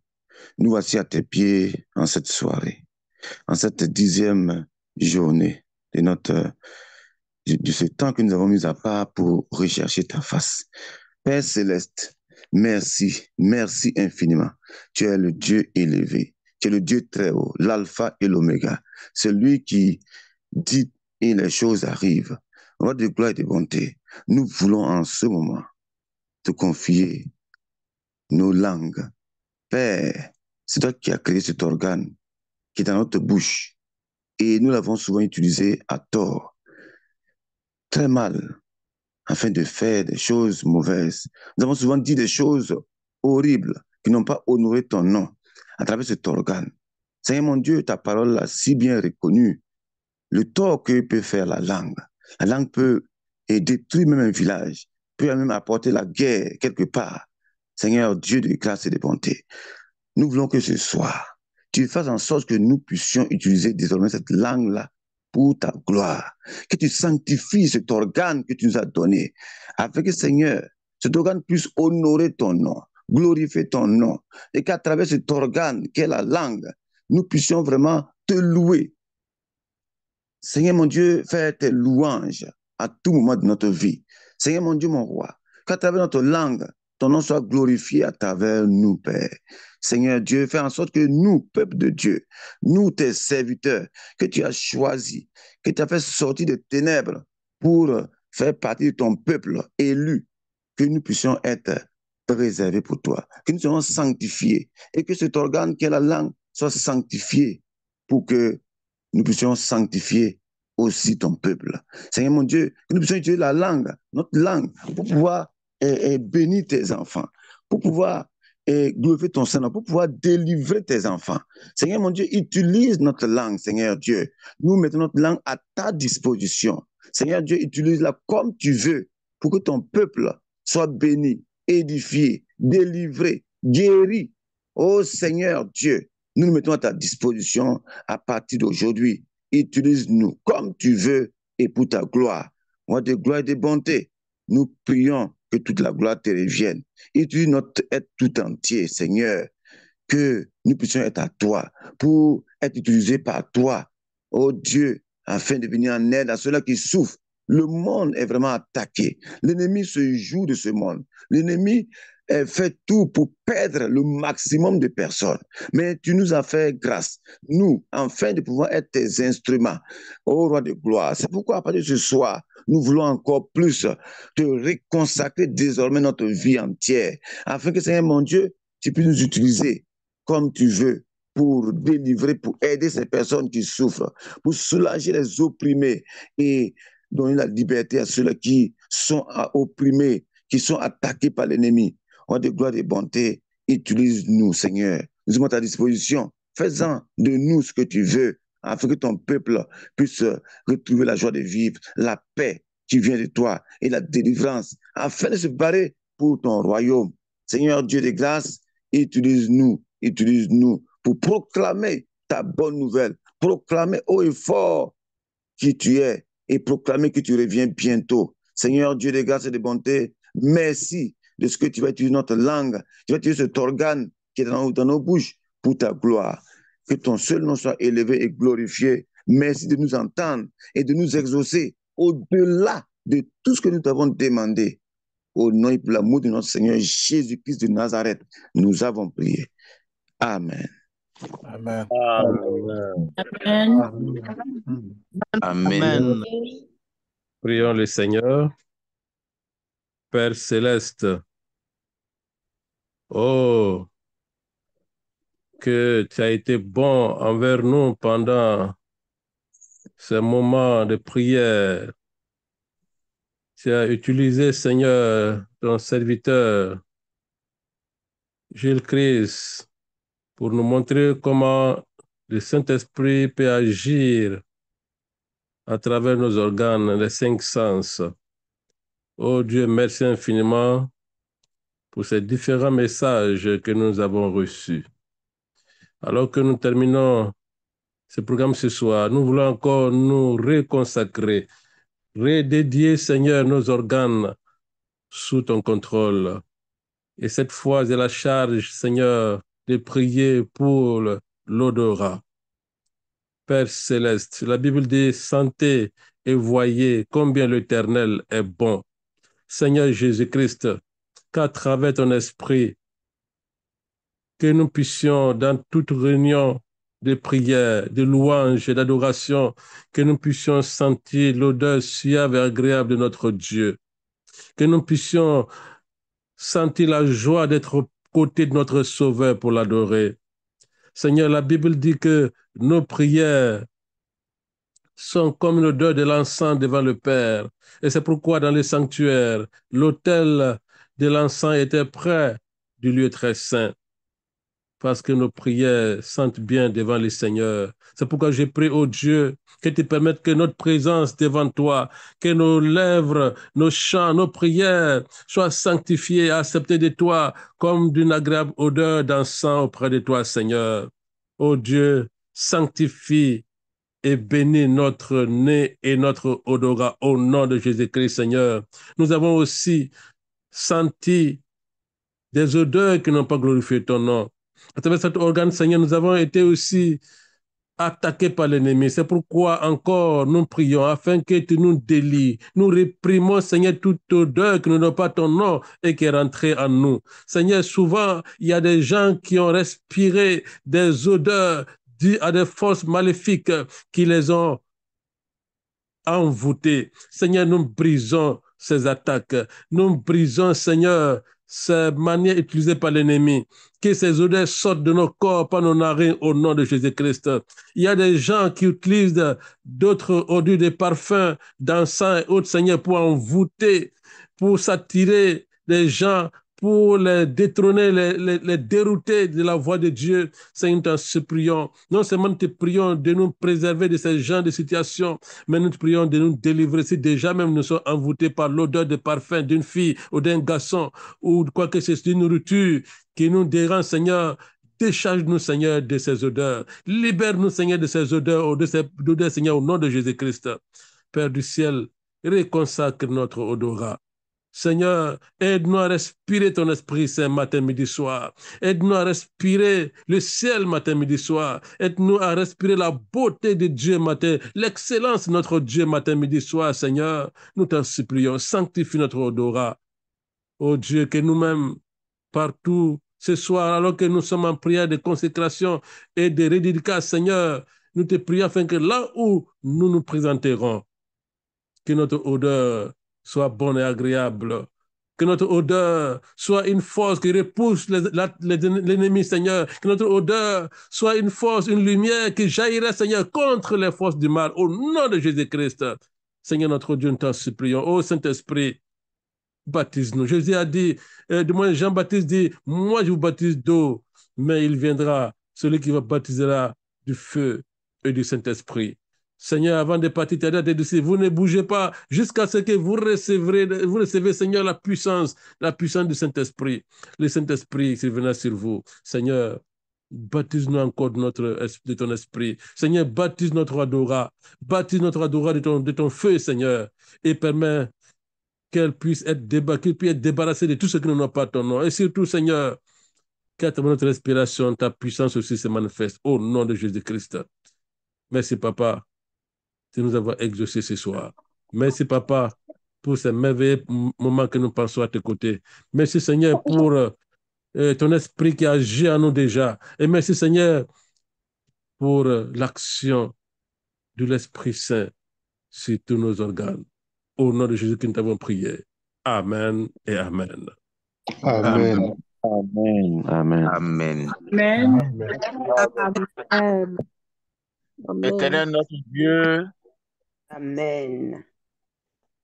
nous voici à tes pieds en cette soirée, en cette 10e journée de ce temps que nous avons mis à part pour rechercher ta face. Père céleste, merci, merci infiniment. Tu es le Dieu élevé, tu es le Dieu très haut, l'alpha et l'oméga, celui qui dit et les choses arrivent. Roi de gloire et de bonté, nous voulons en ce moment te confier nos langues. Père, c'est toi qui as créé cet organe qui est dans notre bouche et nous l'avons souvent utilisé à tort, très mal, afin de faire des choses mauvaises. Nous avons souvent dit des choses horribles qui n'ont pas honoré ton nom à travers cet organe. Seigneur mon Dieu, ta parole a si bien reconnu le tort que peut faire la langue. La langue peut détruire même un village, peut même apporter la guerre quelque part. Seigneur Dieu de grâce et de bonté, nous voulons que ce soir, tu fasses en sorte que nous puissions utiliser désormais cette langue-là pour ta gloire. Que tu sanctifies cet organe que tu nous as donné, afin que, Seigneur, cet organe puisse honorer ton nom, glorifier ton nom, et qu'à travers cet organe qu'est la langue, nous puissions vraiment te louer. Seigneur mon Dieu, fais tes louanges à tout moment de notre vie. Seigneur mon Dieu, mon roi, qu'à travers notre langue, ton nom soit glorifié à travers nous, Père. Seigneur Dieu, fais en sorte que nous, peuple de Dieu, nous, tes serviteurs, que tu as choisis, que tu as fait sortir des ténèbres pour faire partie de ton peuple élu, que nous puissions être préservés pour toi, que nous soyons sanctifiés et que cet organe qu'est la langue soit sanctifié pour que nous puissions sanctifier aussi ton peuple. Seigneur mon Dieu, que nous puissions utiliser la langue, notre langue, pour pouvoir bénir tes enfants, pour pouvoir glorifier ton Seigneur, pour pouvoir délivrer tes enfants. Seigneur mon Dieu, utilise notre langue, Seigneur Dieu. Nous mettons notre langue à ta disposition. Seigneur Dieu, utilise-la comme tu veux pour que ton peuple soit béni, édifié, délivré, guéri. Oh Seigneur Dieu, nous nous mettons à ta disposition à partir d'aujourd'hui. Utilise-nous comme tu veux et pour ta gloire. Roi de gloire et de bonté, nous prions que toute la gloire te revienne. Utilise notre être tout entier, Seigneur, que nous puissions être à toi, pour être utilisés par toi, oh Dieu, afin de venir en aide à ceux-là qui souffrent. Le monde est vraiment attaqué. L'ennemi se joue de ce monde. L'ennemi fait tout pour perdre le maximum de personnes. Mais tu nous as fait grâce, nous, afin de pouvoir être tes instruments, ô roi de gloire. C'est pourquoi, à partir de ce soir, nous voulons encore plus te reconsacrer désormais notre vie entière, afin que, Seigneur mon Dieu, tu puisses nous utiliser comme tu veux pour délivrer, pour aider ces personnes qui souffrent, pour soulager les opprimés et donner la liberté à ceux-là qui sont opprimés, qui sont attaqués par l'ennemi. Roi de gloire et de bonté, utilise-nous, Seigneur. Nous sommes à ta disposition. Fais-en de nous ce que tu veux, afin que ton peuple puisse retrouver la joie de vivre, la paix qui vient de toi et la délivrance, afin de se barrer pour ton royaume. Seigneur Dieu de grâce, utilise-nous pour proclamer ta bonne nouvelle, proclamer haut et fort qui tu es et proclamer que tu reviens bientôt. Seigneur Dieu de grâce et de bonté, merci de ce que tu vas utiliser notre langue, tu vas utiliser cet organe qui est dans nos bouches pour ta gloire. Que ton seul nom soit élevé et glorifié. Merci de nous entendre et de nous exaucer au-delà de tout ce que nous t'avons demandé. Au nom et pour l'amour de notre Seigneur Jésus-Christ de Nazareth, nous avons prié. Amen. Amen. Amen. Prions le Seigneur. Père céleste, oh, que tu as été bon envers nous pendant ces moments de prière. Tu as utilisé, Seigneur, ton serviteur, Gilles Christ, pour nous montrer comment le Saint-Esprit peut agir à travers nos organes, les 5 sens. Oh Dieu, merci infiniment pour ces différents messages que nous avons reçus. Alors que nous terminons ce programme ce soir, nous voulons encore nous reconsacrer, redédier, Seigneur, nos organes sous ton contrôle. Et cette fois, j'ai la charge, Seigneur, de prier pour l'odorat. Père céleste, la Bible dit « Sentez et voyez combien l'Éternel est bon ». Seigneur Jésus-Christ, qu'à travers ton esprit, que nous puissions, dans toute réunion de prière, de louange et d'adoration, que nous puissions sentir l'odeur suave et agréable de notre Dieu, que nous puissions sentir la joie d'être aux côtés de notre Sauveur pour l'adorer. Seigneur, la Bible dit que nos prières sont comme l'odeur de l'encens devant le Père. Et c'est pourquoi dans les sanctuaires, l'autel de l'encens était près du lieu très saint, parce que nos prières sentent bien devant le Seigneur. C'est pourquoi je prie au Dieu que tu permettes que notre présence devant toi, que nos lèvres, nos chants, nos prières soient sanctifiées et acceptées de toi comme d'une agréable odeur d'encens auprès de toi, Seigneur. Ô Dieu, sanctifie et bénis notre nez et notre odorat au nom de Jésus-Christ, Seigneur. Nous avons aussi senti des odeurs qui n'ont pas glorifié ton nom. À travers cet organe, Seigneur, nous avons été aussi attaqués par l'ennemi. C'est pourquoi encore nous prions afin que tu nous délies. Nous réprimons, Seigneur, toute odeur qui ne donne pas ton nom et qui est rentrée en nous. Seigneur, souvent, il y a des gens qui ont respiré des odeurs dues à des forces maléfiques qui les ont envoûtés. Seigneur, nous brisons ces attaques. Nous brisons, Seigneur, ces manières utilisées par l'ennemi. Que ces odeurs sortent de nos corps, par nos narines, au nom de Jésus-Christ. Il y a des gens qui utilisent d'autres odeurs de parfums, d'encens et autres, Seigneur, pour envoûter, pour s'attirer des gens, pour les détrôner, les dérouter de la voix de Dieu. Seigneur, nous t'en supplions. Non seulement nous te prions de nous préserver de ces genres de situations, mais nous te prions de nous délivrer. Si déjà même nous sommes envoûtés par l'odeur de parfum d'une fille ou d'un garçon, ou quoi que ce soit, une nourriture qui nous dérange, Seigneur, décharge-nous, Seigneur, de ces odeurs. Libère-nous, Seigneur, de ces odeurs, Seigneur, au nom de Jésus-Christ. Père du ciel, réconsacre notre odorat. Seigneur, aide-nous à respirer ton Esprit Saint matin, midi, soir. Aide-nous à respirer le ciel matin, midi, soir. Aide-nous à respirer la beauté de Dieu matin, l'excellence de notre Dieu matin, midi, soir, Seigneur. Nous t'en supplions, sanctifie notre odorat. Ô Dieu, que nous-mêmes, partout, ce soir, alors que nous sommes en prière de consécration et de redédicace, Seigneur, nous te prions afin que là où nous nous présenterons, que notre odeur soit bonne et agréable, que notre odeur soit une force qui repousse l'ennemi, Seigneur, que notre odeur soit une force, une lumière qui jaillirait, Seigneur, contre les forces du mal, au nom de Jésus-Christ. Seigneur, notre Dieu, nous t'en supplions. Ô Saint-Esprit, baptise-nous. Jésus a dit, du moins Jean-Baptiste dit, moi je vous baptise d'eau, mais il viendra, celui qui vous baptisera du feu et du Saint-Esprit. Seigneur, avant de partir, tu as dit, vous ne bougez pas jusqu'à ce que vous recevez, Seigneur, la puissance du Saint-Esprit. Le Saint-Esprit, s'il venait sur vous. Seigneur, baptise-nous encore de ton esprit. Seigneur, baptise notre odorat. Baptise notre odorat de ton feu, Seigneur, et permets qu'il puisse être débarrassé de tout ce qui ne n'a pas ton nom. Et surtout, Seigneur, qu'à travers notre respiration, ta puissance aussi se manifeste au nom de Jésus-Christ. Merci, Papa, de nous avoir exaucés ce soir. Merci, Papa, pour ces merveilleux moments que nous passons à tes côtés. Merci, Seigneur, pour ton esprit qui agit en nous déjà. Et merci, Seigneur, pour l'action de l'Esprit Saint sur tous nos organes. Au nom de Jésus que nous t'avons prié. Amen et Amen. Amen. Amen. Amen. Amen. Amen. Éternel notre Dieu, Amen.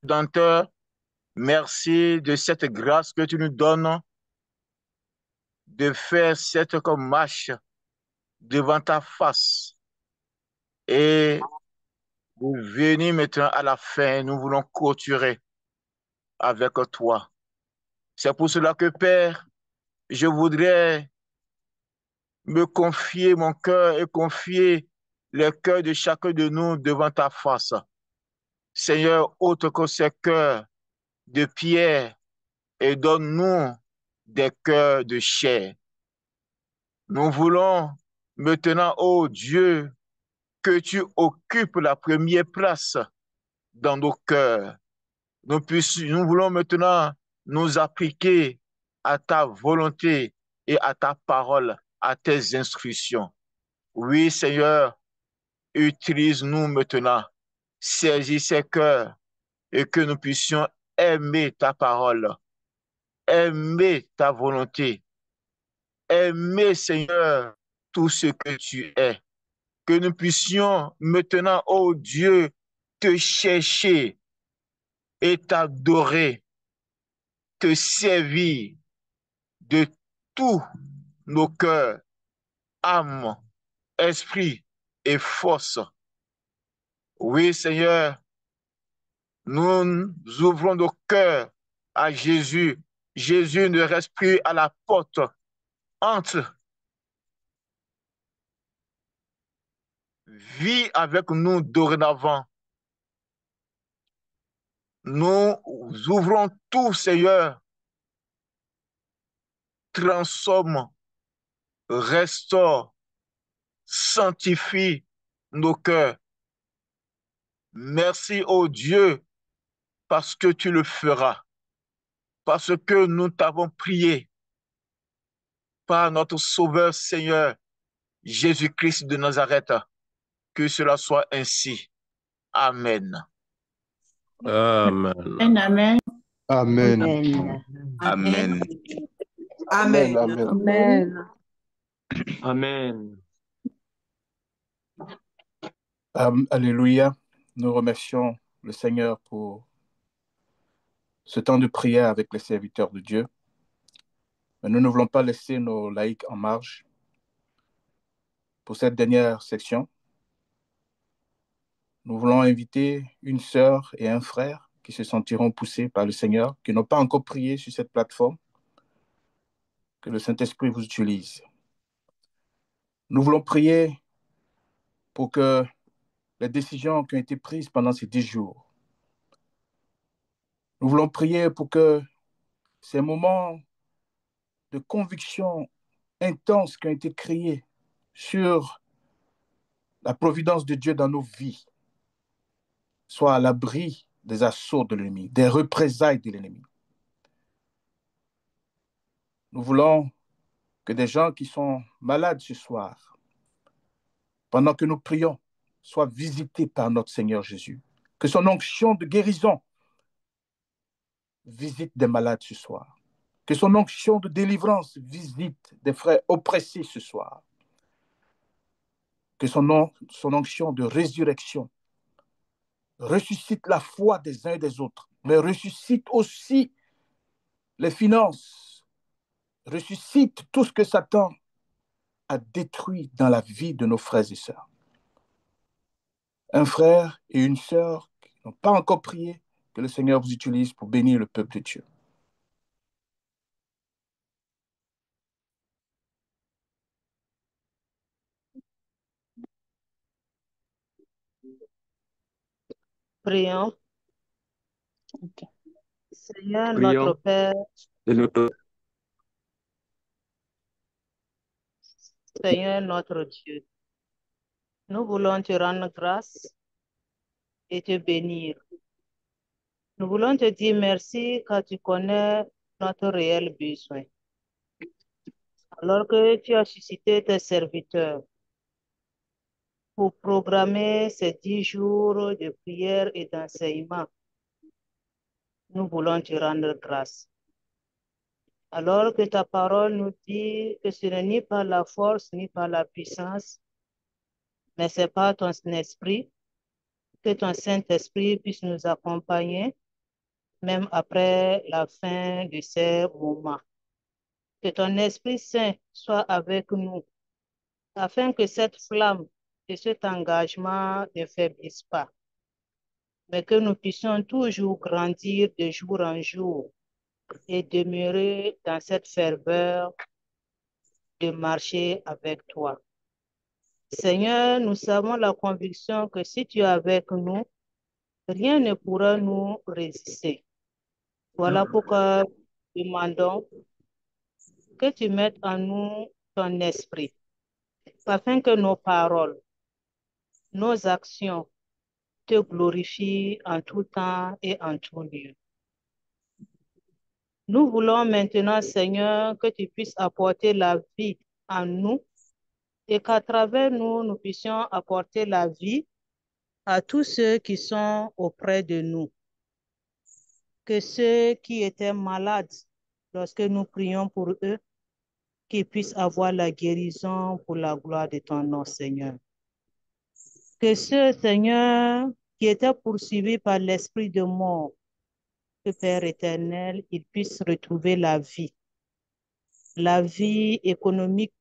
Rédempteur, merci de cette grâce que tu nous donnes de faire cette comme marche devant ta face et de venir maintenant à la fin. Nous voulons clôturer avec toi. C'est pour cela que, Père, je voudrais me confier mon cœur et confier le cœur de chacun de nous devant ta face. Seigneur, autre que ces cœurs de pierre, et donne-nous des cœurs de chair. Nous voulons maintenant, ô Dieu, que tu occupes la première place dans nos cœurs. Nous voulons maintenant nous appliquer à ta volonté et à ta parole, à tes instructions. Oui, Seigneur, utilise-nous maintenant, saisis ces cœurs et que nous puissions aimer ta parole, aimer ta volonté, aimer, Seigneur, tout ce que tu es. Que nous puissions maintenant, ô Dieu, te chercher et t'adorer, te servir de tous nos cœurs, âme, esprit et force. Oui, Seigneur, nous ouvrons nos cœurs à Jésus. Jésus ne reste plus à la porte. Entre, vis avec nous dorénavant. Nous ouvrons tout, Seigneur. Transforme, restaure, sanctifie nos cœurs. Merci, ô Dieu, parce que tu le feras. Parce que nous t'avons prié par notre Sauveur Seigneur, Jésus-Christ de Nazareth. Que cela soit ainsi. Amen. Amen. Amen. Amen. Amen. Amen. Amen. Amen. Alléluia. Nous remercions le Seigneur pour ce temps de prière avec les serviteurs de Dieu. Mais nous ne voulons pas laisser nos laïcs en marge. Pour cette dernière section, nous voulons inviter une sœur et un frère qui se sentiront poussés par le Seigneur, qui n'ont pas encore prié sur cette plateforme. Que le Saint-Esprit vous utilise. Nous voulons prier pour que les décisions qui ont été prises pendant ces 10 jours, nous voulons prier pour que ces moments de conviction intense qui ont été créés sur la providence de Dieu dans nos vies soient à l'abri des assauts de l'ennemi, des représailles de l'ennemi. Nous voulons que des gens qui sont malades ce soir, pendant que nous prions, soient visités par notre Seigneur Jésus. Que son onction de guérison visite des malades ce soir. Que son onction de délivrance visite des frères oppressés ce soir. Que son onction de résurrection ressuscite la foi des uns et des autres, mais ressuscite aussi les finances, ressuscite tout ce que Satan a détruit dans la vie de nos frères et sœurs. Un frère et une sœur qui n'ont pas encore prié, que le Seigneur vous utilise pour bénir le peuple de Dieu. Prions. Seigneur, Prions. notre Père, Et notre Seigneur notre Dieu, nous voulons te rendre grâce et te bénir. Nous voulons te dire merci car tu connais notre réel besoin. Alors que tu as suscité tes serviteurs pour programmer ces 10 jours de prière et d'enseignement, nous voulons te rendre grâce. Alors que ta parole nous dit que ce n'est ni par la force ni par la puissance, mais c'est par ton esprit, que ton Saint-Esprit puisse nous accompagner, même après la fin de ces moments. Que ton Esprit Saint soit avec nous, afin que cette flamme et cet engagement ne faiblissent pas, mais que nous puissions toujours grandir de jour en jour et demeurer dans cette ferveur de marcher avec toi. Seigneur, nous avons la conviction que si tu es avec nous, rien ne pourra nous résister. Voilà pourquoi nous demandons que tu mettes en nous ton esprit, afin que nos paroles, nos actions te glorifient en tout temps et en tout lieu. Nous voulons maintenant, Seigneur, que tu puisses apporter la vie en nous et qu'à travers nous, nous puissions apporter la vie à tous ceux qui sont auprès de nous. Que ceux qui étaient malades, lorsque nous prions pour eux, qu'ils puissent avoir la guérison pour la gloire de ton nom, Seigneur. Que ceux, Seigneur, qui étaient poursuivis par l'esprit de mort, que Père éternel, ils puissent retrouver la vie économique,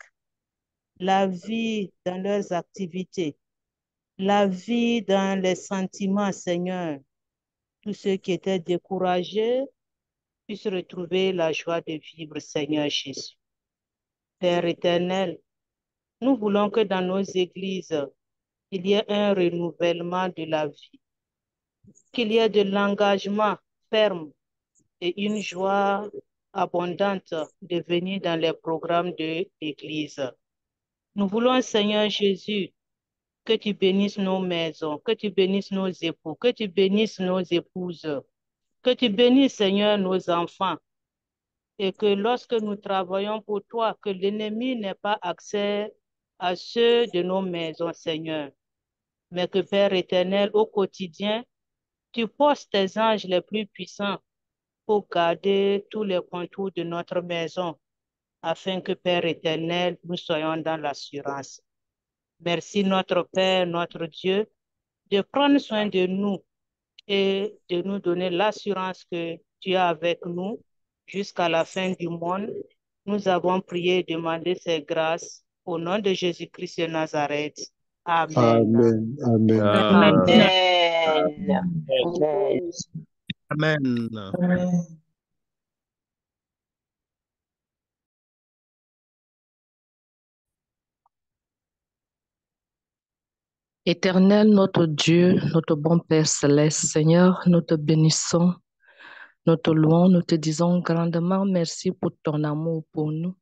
la vie dans leurs activités, la vie dans les sentiments, Seigneur. Tous ceux qui étaient découragés puissent retrouver la joie de vivre, Seigneur Jésus. Père éternel, nous voulons que dans nos églises, il y ait un renouvellement de la vie, qu'il y ait de l'engagement ferme et une joie abondante de venir dans les programmes de l'Église. Nous voulons, Seigneur Jésus, que tu bénisses nos maisons, que tu bénisses nos époux, que tu bénisses nos épouses, que tu bénisses, Seigneur, nos enfants, et que lorsque nous travaillons pour toi, que l'ennemi n'ait pas accès à ceux de nos maisons, Seigneur, mais que, Père éternel, au quotidien, tu postes tes anges les plus puissants pour garder tous les contours de notre maison, afin que, Père éternel, nous soyons dans l'assurance. Merci, notre Père, notre Dieu, de prendre soin de nous et de nous donner l'assurance que tu es avec nous jusqu'à la fin du monde. Nous avons prié et demandé ces grâces au nom de Jésus-Christ de Nazareth. Amen. Amen. Amen. Amen. Amen. Éternel, notre Dieu, notre bon Père céleste, Seigneur, nous te bénissons, nous te louons, nous te disons grandement merci pour ton amour pour nous.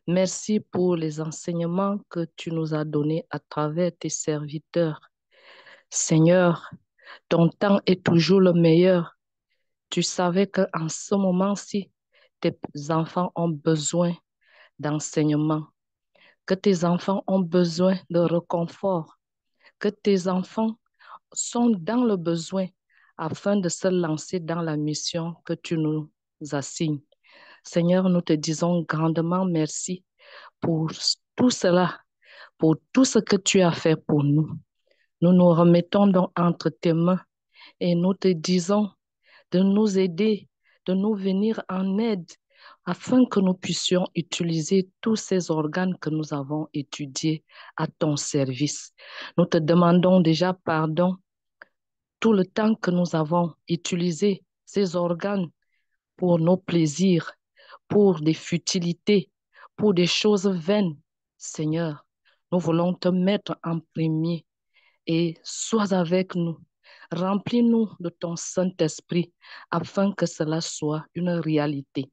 Merci pour les enseignements que tu nous as donnés à travers tes serviteurs. Seigneur, ton temps est toujours le meilleur. Tu savais qu'en ce moment-ci, tes enfants ont besoin d'enseignement, que tes enfants ont besoin de réconfort, que tes enfants sont dans le besoin afin de se lancer dans la mission que tu nous assignes. Seigneur, nous te disons grandement merci pour tout cela, pour tout ce que tu as fait pour nous. Nous nous remettons donc entre tes mains et nous te disons de nous aider, de nous venir en aide afin que nous puissions utiliser tous ces organes que nous avons étudiés à ton service. Nous te demandons déjà pardon tout le temps que nous avons utilisé ces organes pour nos plaisirs, pour des futilités, pour des choses vaines. Seigneur, nous voulons te mettre en premier et sois avec nous. Remplis-nous de ton Saint-Esprit afin que cela soit une réalité.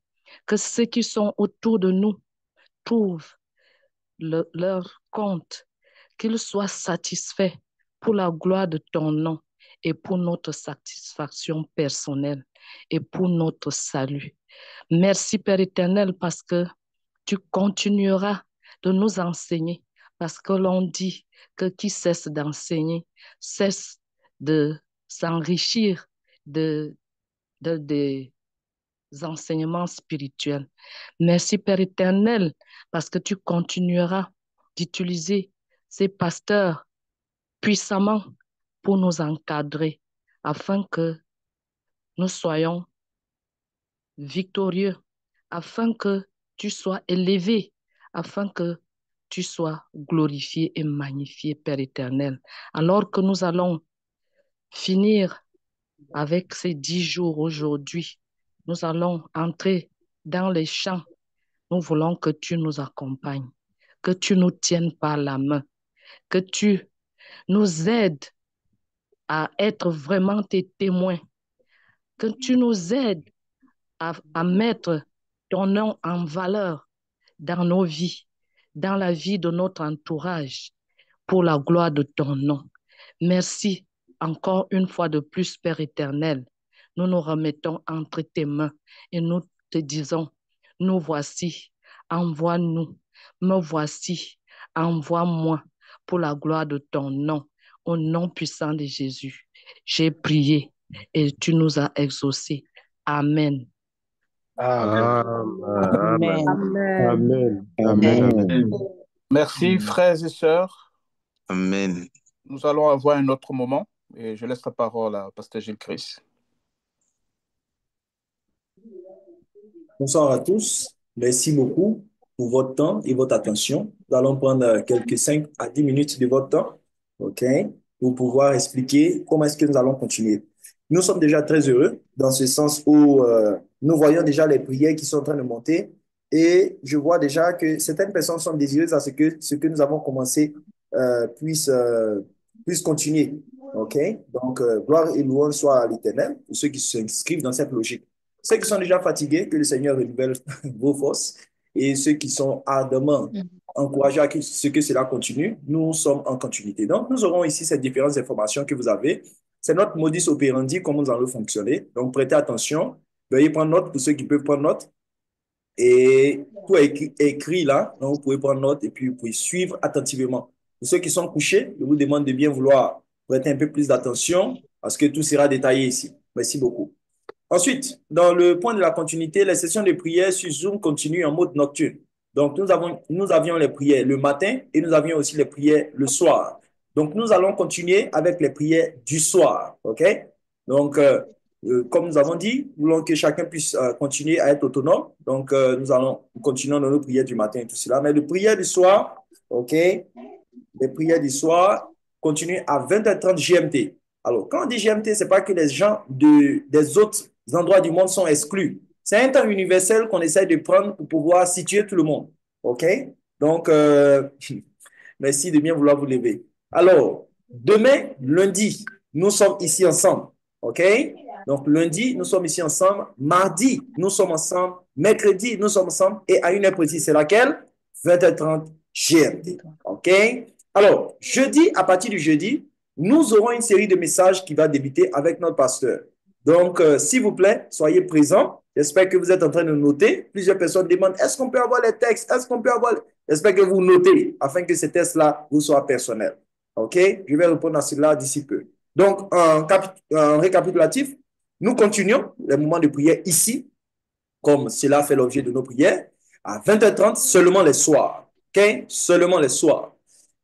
Que ceux qui sont autour de nous trouvent leur compte, qu'ils soient satisfaits pour la gloire de ton nom et pour notre satisfaction personnelle et pour notre salut. Merci, Père éternel, parce que tu continueras de nous enseigner, parce que l'on dit que qui cesse d'enseigner cesse de s'enrichir des enseignements spirituels. Merci, Père éternel, parce que tu continueras d'utiliser ces pasteurs puissamment pour nous encadrer, afin que nous soyons victorieux, afin que tu sois élevé, afin que tu sois glorifié et magnifié, Père éternel. Alors que nous allons finir avec ces 10 jours aujourd'hui, nous allons entrer dans les champs. Nous voulons que tu nous accompagnes, que tu nous tiennes par la main, que tu nous aides à être vraiment tes témoins, que tu nous aides à mettre ton nom en valeur dans nos vies, dans la vie de notre entourage, pour la gloire de ton nom. Merci encore une fois de plus, Père éternel. Nous nous remettons entre tes mains et nous te disons, nous voici, envoie-nous, me voici, envoie-moi pour la gloire de ton nom, au nom puissant de Jésus. J'ai prié et tu nous as exaucés. Amen. Amen. Amen. Amen. Merci, frères et sœurs. Amen. Nous allons avoir un autre moment et je laisse la parole à Pasteur Gilles Christ. Bonsoir à tous. Merci beaucoup pour votre temps et votre attention. Nous allons prendre quelques 5 à 10 minutes de votre temps, OK, pour pouvoir expliquer comment est-ce que nous allons continuer. Nous sommes déjà très heureux dans ce sens où nous voyons déjà les prières qui sont en train de monter et je vois déjà que certaines personnes sont désireuses à ce que nous avons commencé puisse continuer. OK? Donc, gloire et louange soit à l'Éternel pour ceux qui s'inscrivent dans cette logique. Ceux qui sont déjà fatigués, que le Seigneur renouvelle vos forces. Et ceux qui sont ardemment encouragés à ce que cela continue, nous sommes en continuité. Donc, nous aurons ici ces différentes informations que vous avez. C'est notre modus operandi, comment nous allons fonctionner. Donc, prêtez attention. Veuillez prendre note pour ceux qui peuvent prendre note. Et tout est écrit là. Donc, vous pouvez prendre note et puis vous pouvez suivre attentivement. Pour ceux qui sont couchés, je vous demande de bien vouloir prêter un peu plus d'attention parce que tout sera détaillé ici. Merci beaucoup. Ensuite, dans le point de la continuité, les sessions de prière sur Zoom continuent en mode nocturne. Donc, nous avions les prières le matin et nous avions aussi les prières le soir. Donc, nous allons continuer avec les prières du soir. OK? Donc, comme nous avons dit, nous voulons que chacun puisse continuer à être autonome. Donc, nous allons continuer dans nos prières du matin et tout cela. Mais les prières du soir, OK? Les prières du soir continuent à 20h30 GMT. Alors, quand on dit GMT, ce n'est pas que les gens des autres endroits du monde sont exclus. C'est un temps universel qu'on essaie de prendre pour pouvoir situer tout le monde. OK? Donc, merci de bien vouloir vous lever. Alors, demain, lundi, nous sommes ici ensemble. OK? Donc, lundi, nous sommes ici ensemble. Mardi, nous sommes ensemble. Mercredi, nous sommes ensemble. Et à une heure précise, c'est laquelle? 20h30 GMT. OK? Alors, jeudi, à partir du jeudi, nous aurons une série de messages qui va débuter avec notre pasteur. Donc, s'il vous plaît, soyez présents. J'espère que vous êtes en train de noter. Plusieurs personnes demandent, est-ce qu'on peut avoir les textes? Est-ce qu'on peut avoir... J'espère que vous notez afin que ces textes-là vous soient personnels. OK? Je vais répondre à cela d'ici peu. Donc, en récapitulatif, nous continuons les moments de prière ici, comme cela fait l'objet de nos prières, à 20h30, seulement les soirs. OK? Seulement les soirs.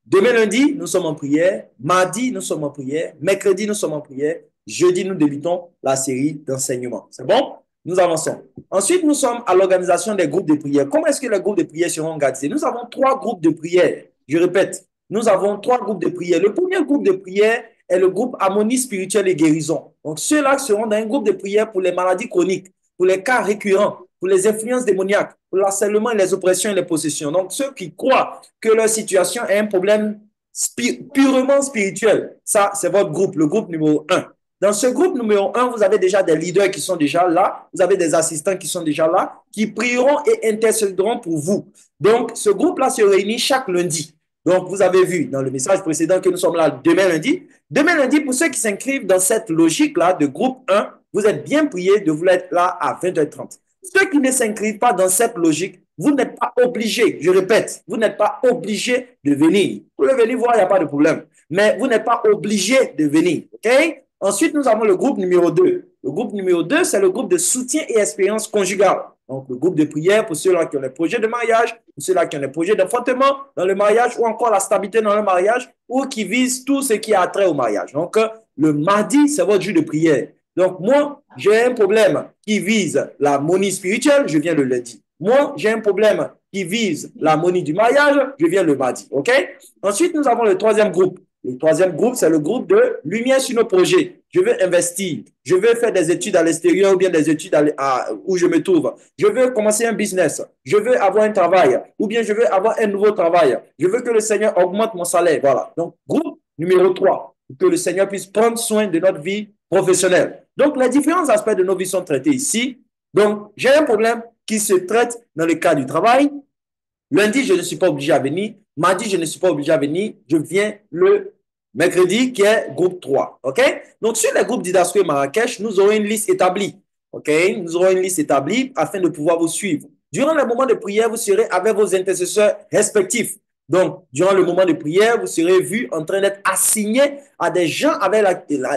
Demain lundi, nous sommes en prière. Mardi, nous sommes en prière. Mercredi, nous sommes en prière. Jeudi, nous débutons la série d'enseignement. C'est bon? Nous avançons. Ensuite, nous sommes à l'organisation des groupes de prière. Comment est-ce que les groupes de prière seront organisés? Nous avons 3 groupes de prière. Je répète, nous avons 3 groupes de prière. Le premier groupe de prière est le groupe Harmonie spirituelle et guérison. Donc, ceux-là seront dans un groupe de prière pour les maladies chroniques, pour les cas récurrents, pour les influences démoniaques, pour l'harcèlement, les oppressions et les possessions. Donc, ceux qui croient que leur situation est un problème purement spirituel, ça, c'est votre groupe, le groupe numéro 1. Dans ce groupe numéro 1, vous avez déjà des leaders qui sont déjà là, vous avez des assistants qui sont déjà là, qui prieront et intercéderont pour vous. Donc, ce groupe-là se réunit chaque lundi. Donc, vous avez vu dans le message précédent que nous sommes là demain lundi. Demain lundi, pour ceux qui s'inscrivent dans cette logique-là de groupe 1, vous êtes bien priés de vous être là à 20h30. Ceux qui ne s'inscrivent pas dans cette logique, vous n'êtes pas obligés, je répète, vous n'êtes pas obligés de venir. Vous pouvez venir voir, il n'y a pas de problème. Mais vous n'êtes pas obligés de venir, ok? Ensuite, nous avons le groupe numéro 2. Le groupe numéro 2, c'est le groupe de soutien et expérience conjugale. Donc, le groupe de prière pour ceux-là qui ont des projets de mariage, pour ceux-là qui ont des projets d'enfantement dans le mariage ou encore la stabilité dans le mariage ou qui visent tout ce qui a trait au mariage. Donc, le mardi, c'est votre jour de prière. Donc, moi, j'ai un problème qui vise l'harmonie spirituelle, je viens le lundi. Moi, j'ai un problème qui vise l'harmonie du mariage, je viens le mardi. OK? Ensuite, nous avons le troisième groupe. Le troisième groupe, c'est le groupe de lumière sur nos projets. Je veux investir. Je veux faire des études à l'extérieur ou bien des études où je me trouve. Je veux commencer un business. Je veux avoir un travail ou bien je veux avoir un nouveau travail. Je veux que le Seigneur augmente mon salaire. Voilà. Donc, groupe numéro 3, que le Seigneur puisse prendre soin de notre vie professionnelle. Donc, les différents aspects de nos vies sont traités ici. Donc, j'ai un problème qui se traite dans le cas du travail. Lundi, je ne suis pas obligé à venir. Mardi, je ne suis pas obligé à venir. Je viens le mercredi, qui est groupe 3. OK? Donc, sur les groupes d'Idasco et Marrakech, nous aurons une liste établie. OK? Nous aurons une liste établie afin de pouvoir vous suivre. Durant le moment de prière, vous serez avec vos intercesseurs respectifs. Donc, durant le moment de prière, vous serez vus en train d'être assignés à des gens avec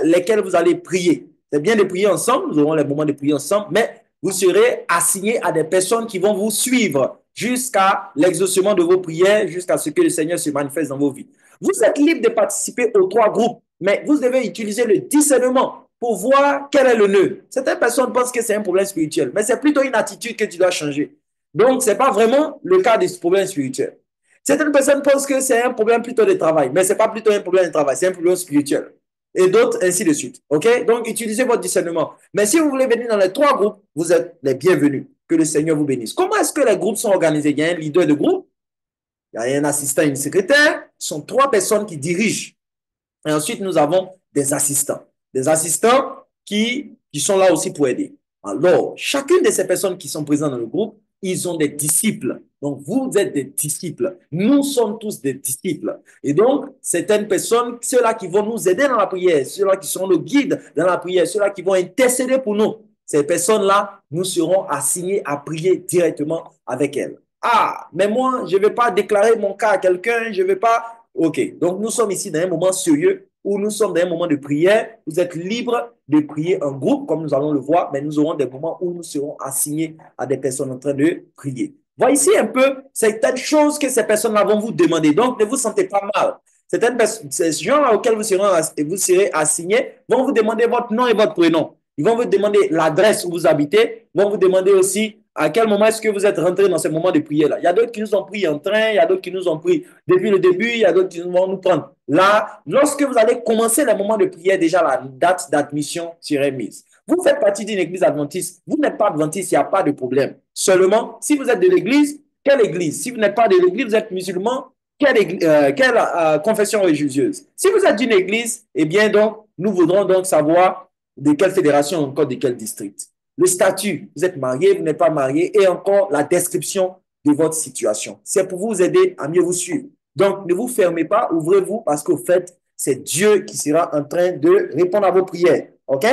lesquels vous allez prier. C'est bien de prier ensemble. Nous aurons les moments de prier ensemble, mais vous serez assignés à des personnes qui vont vous suivre jusqu'à l'exaucement de vos prières, jusqu'à ce que le Seigneur se manifeste dans vos vies. Vous êtes libre de participer aux 3 groupes, mais vous devez utiliser le discernement pour voir quel est le nœud. Certaines personnes pensent que c'est un problème spirituel, mais c'est plutôt une attitude que tu dois changer. Donc, ce n'est pas vraiment le cas de ce problème spirituel. Certaines personnes pensent que c'est un problème plutôt de travail, mais ce n'est pas plutôt un problème de travail, c'est un problème spirituel. Et d'autres, ainsi de suite. OK? Donc, utilisez votre discernement. Mais si vous voulez venir dans les 3 groupes, vous êtes les bienvenus. Que le Seigneur vous bénisse. Comment est-ce que les groupes sont organisés? Il y a un leader de groupe, il y a un assistant et une secrétaire. Ce sont 3 personnes qui dirigent. Et ensuite, nous avons des assistants. Des assistants qui sont là aussi pour aider. Alors, chacune de ces personnes qui sont présentes dans le groupe, ils ont des disciples. Donc, vous êtes des disciples. Nous sommes tous des disciples. Et donc, certaines personnes, ceux-là qui vont nous aider dans la prière, ceux-là qui seront nos guides dans la prière, ceux-là qui vont intercéder pour nous, ces personnes-là, nous serons assignés à prier directement avec elles. Ah, mais moi, je ne vais pas déclarer mon cas à quelqu'un, je ne vais pas... OK, donc nous sommes ici dans un moment sérieux où nous sommes dans un moment de prière. Vous êtes libres de prier en groupe, comme nous allons le voir, mais nous aurons des moments où nous serons assignés à des personnes en train de prier. Voici ici un peu certaines choses que ces personnes-là vont vous demander. Donc, ne vous sentez pas mal. Ces gens-là auxquels vous serez assignés vont vous demander votre nom et votre prénom. Ils vont vous demander l'adresse où vous habitez. Ils vont vous demander aussi à quel moment est-ce que vous êtes rentré dans ce moment de prière-là. Il y a d'autres qui nous ont pris en train, il y a d'autres qui nous ont pris depuis le début, il y a d'autres qui vont nous prendre. Là, lorsque vous allez commencer le moment de prière, déjà la date d'admission serait mise. Vous faites partie d'une église adventiste. Vous n'êtes pas adventiste, il n'y a pas de problème. Seulement, si vous êtes de l'église, quelle église? Si vous n'êtes pas de l'église, vous êtes musulman, quelle confession religieuse? Si vous êtes d'une église, eh bien donc, nous voudrons donc savoir de quelle fédération, encore de quel district. Le statut, vous êtes marié, vous n'êtes pas marié, et encore la description de votre situation. C'est pour vous aider à mieux vous suivre. Donc, ne vous fermez pas, ouvrez-vous, parce qu'au fait, c'est Dieu qui sera en train de répondre à vos prières. OK?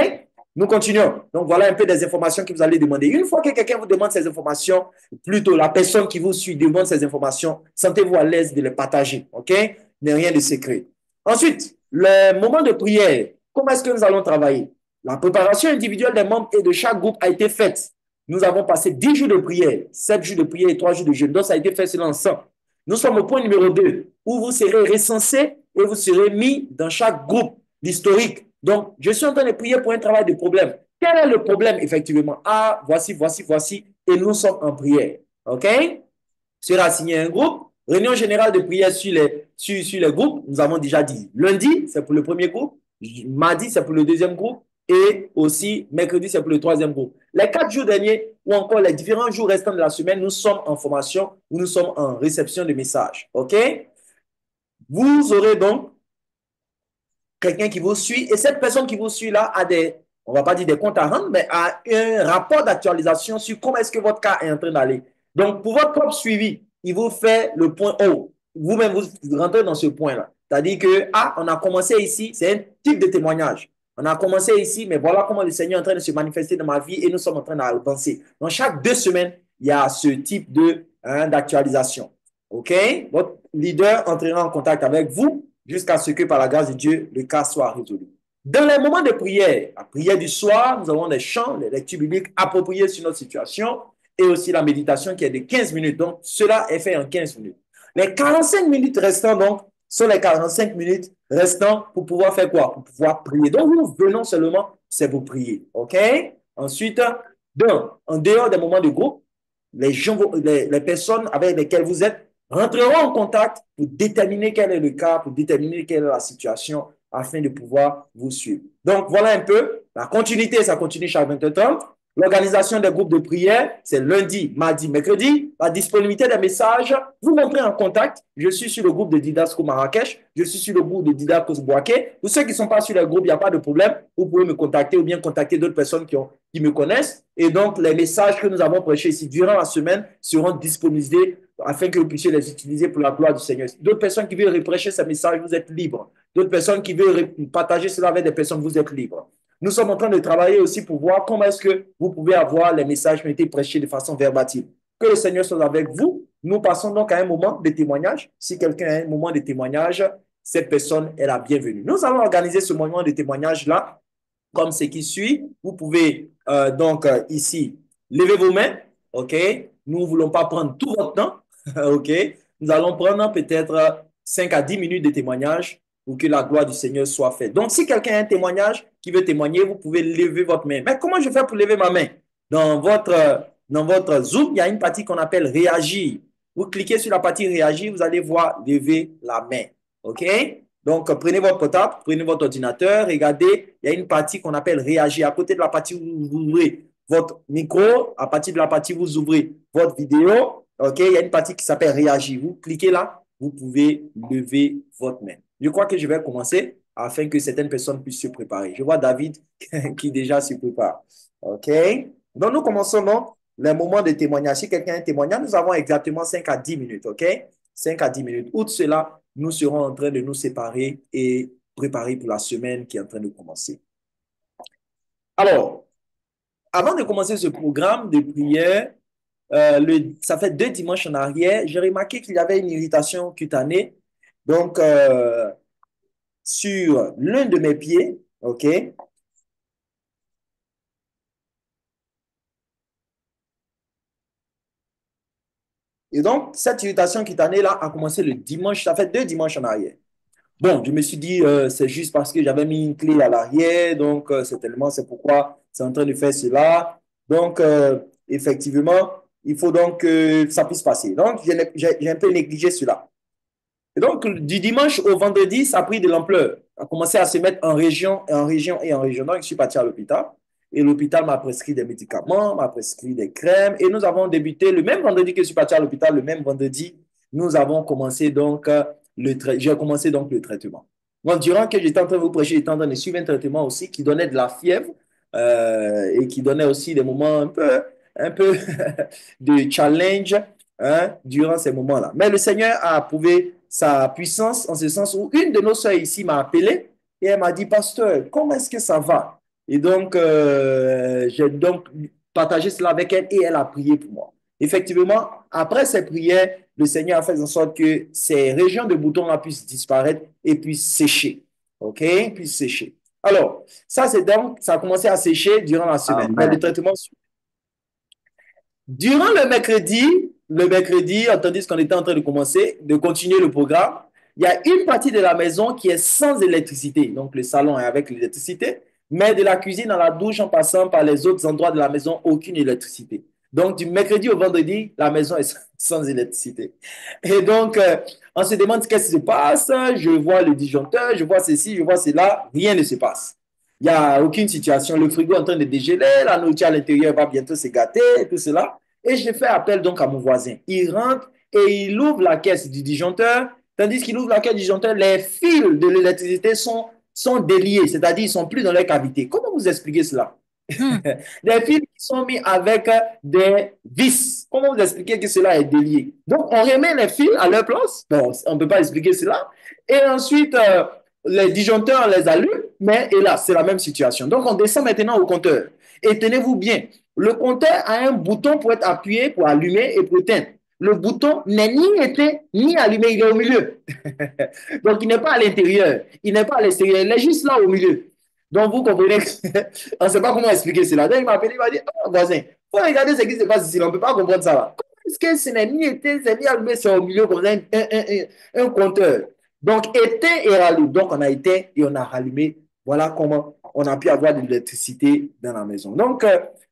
Nous continuons. Donc, voilà un peu des informations que vous allez demander. Une fois que quelqu'un vous demande ces informations, plutôt la personne qui vous suit demande ces informations, sentez-vous à l'aise de les partager. OK? Mais rien de secret. Ensuite, le moment de prière, comment est-ce que nous allons travailler? La préparation individuelle des membres et de chaque groupe a été faite. Nous avons passé 10 jours de prière, 7 jours de prière et 3 jours de jeûne. Donc, ça a été fait sur l'ensemble. Nous sommes au point numéro 2, où vous serez recensés et vous serez mis dans chaque groupe, l'historique. Donc, je suis en train de prier pour un travail de problème. Quel est le problème, effectivement? Ah, voici, et nous sommes en prière. OK? Sera assigné un groupe. Réunion générale de prière sur les groupes. Nous avons déjà dit lundi, c'est pour le premier groupe. Mardi, c'est pour le deuxième groupe. Et aussi, mercredi, c'est pour le troisième groupe. Les 4 jours derniers ou encore les différents jours restants de la semaine, nous sommes en formation ou nous sommes en réception de messages. OK? Vous aurez donc quelqu'un qui vous suit, et cette personne qui vous suit là a des, on va pas dire des comptes à rendre, mais a un rapport d'actualisation sur comment est-ce que votre cas est en train d'aller. Donc, pour votre propre suivi, il vous fait le point haut. Vous-même, vous rentrez dans ce point-là. C'est-à-dire que, ah, on a commencé ici, c'est un type de témoignage. On a commencé ici, mais voilà comment le Seigneur est en train de se manifester dans ma vie et nous sommes en train d'avancer. Donc, chaque 2 semaines, il y a ce type d'actualisation. OK? Votre leader entrera en contact avec vous jusqu'à ce que, par la grâce de Dieu, le cas soit résolu. Dans les moments de prière, la prière du soir, nous avons des chants, des lectures bibliques appropriées sur notre situation et aussi la méditation qui est de 15 minutes. Donc, cela est fait en 15 minutes. Les 45 minutes restants, donc, sont les 45 minutes restants pour pouvoir faire quoi? Pour pouvoir prier. Donc, nous venons seulement, c'est pour prier. OK? Ensuite, donc, en dehors des moments de groupe, les personnes avec lesquelles vous êtes rentreront en contact pour déterminer quel est le cas, pour déterminer quelle est la situation, afin de pouvoir vous suivre. Donc, voilà un peu la continuité, ça continue chaque 20h30. L'organisation des groupes de prière, c'est lundi, mardi, mercredi. La disponibilité des messages, vous montrez en contact. Je suis sur le groupe de Didasco Marrakech. Je suis sur le groupe de Didasco Boaké. Pour ceux qui ne sont pas sur le groupe, il n'y a pas de problème. Vous pouvez me contacter ou bien contacter d'autres personnes qui me connaissent. Et donc, les messages que nous avons prêchés ici durant la semaine seront disponibles afin que vous puissiez les utiliser pour la gloire du Seigneur. D'autres personnes qui veulent reprêcher ces messages, vous êtes libres. D'autres personnes qui veulent partager cela avec des personnes, vous êtes libres. Nous sommes en train de travailler aussi pour voir comment est-ce que vous pouvez avoir les messages qui ont été prêchés de façon verbative. Que le Seigneur soit avec vous. Nous passons donc à un moment de témoignage. Si quelqu'un a un moment de témoignage, cette personne est la bienvenue. Nous allons organiser ce moment de témoignage-là comme ce qui suit. Vous pouvez ici lever vos mains. OK? Nous ne voulons pas prendre tout votre temps. OK? Nous allons prendre peut-être 5 à 10 minutes de témoignage pour que la gloire du Seigneur soit faite. Donc, si quelqu'un a un témoignage qui veut témoigner, vous pouvez lever votre main. Mais comment je fais pour lever ma main? Dans votre Zoom, il y a une partie qu'on appelle réagir. Vous cliquez sur la partie réagir, vous allez voir lever la main. OK? Donc, prenez votre portable, prenez votre ordinateur, regardez, il y a une partie qu'on appelle réagir. À côté de la partie où vous ouvrez votre micro, à partir de la partie où vous ouvrez votre vidéo, OK, il y a une partie qui s'appelle réagir. Vous cliquez là, vous pouvez lever votre main. Je crois que je vais commencer afin que certaines personnes puissent se préparer. Je vois David qui déjà se prépare. OK? Donc, nous commençons donc les moments de témoignage. Si quelqu'un a un témoignage, nous avons exactement 5 à 10 minutes. OK? 5 à 10 minutes. Outre cela, nous serons en train de nous séparer et préparer pour la semaine qui est en train de commencer. Alors, avant de commencer ce programme de prière, ça fait 2 dimanches en arrière, j'ai remarqué qu'il y avait une irritation cutanée. Donc, sur l'un de mes pieds, OK? Et donc, cette irritation cutanée-là a commencé le dimanche, ça fait 2 dimanches en arrière. Bon, je me suis dit, c'est juste parce que j'avais mis une clé à l'arrière, donc certainement c'est pourquoi c'est en train de faire cela. Donc, effectivement, il faut donc que ça puisse passer. Donc, j'ai un peu négligé cela. Et donc, du dimanche au vendredi, ça a pris de l'ampleur. Ça a commencé à se mettre en région, et en région, et en région. Donc, je suis parti à l'hôpital. Et l'hôpital m'a prescrit des médicaments, m'a prescrit des crèmes. Et nous avons débuté le même vendredi que je suis parti à l'hôpital, le même vendredi, nous avons commencé donc j'ai commencé donc le traitement. Donc, durant que j'étais en train de vous prêcher, j'étais en train de suivre un traitement aussi qui donnait de la fièvre et qui donnait aussi des moments un peu de challenge durant ces moments-là. Mais le Seigneur a approuvé sa puissance en ce sens où une de nos soeurs ici m'a appelé et elle m'a dit, pasteur, comment est-ce que ça va? Et donc, j'ai donc partagé cela avec elle et elle a prié pour moi. Effectivement, après ces prières, le Seigneur a fait en sorte que ces régions de boutons-là puissent disparaître et puissent sécher. OK? Puissent sécher. Alors, ça, c'est donc, ça a commencé à sécher durant la semaine. Mais le traitement durant le mercredi, tandis qu'on était en train de continuer le programme, il y a une partie de la maison qui est sans électricité. Donc, le salon est avec l'électricité, mais de la cuisine à la douche en passant par les autres endroits de la maison, aucune électricité. Donc, du mercredi au vendredi, la maison est sans électricité. Et donc, on se demande qu'est-ce qui se passe. Je vois le disjoncteur, je vois ceci, je vois cela. Rien ne se passe. Il n'y a aucune situation. Le frigo est en train de dégeler, la nourriture à l'intérieur va bientôt se gâter, tout cela. Et je fais appel donc à mon voisin. Il rentre et il ouvre la caisse du disjoncteur. Tandis qu'il ouvre la caisse du disjoncteur, les fils de l'électricité sont sont déliés, c'est-à-dire ils sont plus dans leur cavité. Comment vous expliquez cela? Des fils qui sont mis avec des vis. Comment vous expliquez que cela est délié? Donc, on remet les fils à leur place. Bon, on ne peut pas expliquer cela. Et ensuite, les disjoncteurs, on les allume, mais hélas, c'est la même situation. Donc, on descend maintenant au compteur. Et tenez-vous bien, le compteur a un bouton pour être appuyé, pour allumer et pour éteindre. Le bouton n'est ni éteint, ni allumé, il est au milieu. Donc, il n'est pas à l'intérieur, il n'est pas à l'extérieur, il est juste là au milieu. Donc, vous comprenez, on ne sait pas comment expliquer cela. Donc, il m'a appelé, il m'a dit, oh, voisin, il faut regarder ce qui se passe ici, on ne peut pas comprendre ça là. Comment est-ce que ce n'est ni éteint, c'est ni allumé, c'est au milieu comme ça, un compteur. Donc, éteint et rallume. Donc, on a éteint et on a rallumé. Voilà comment on a pu avoir de l'électricité dans la maison. Donc,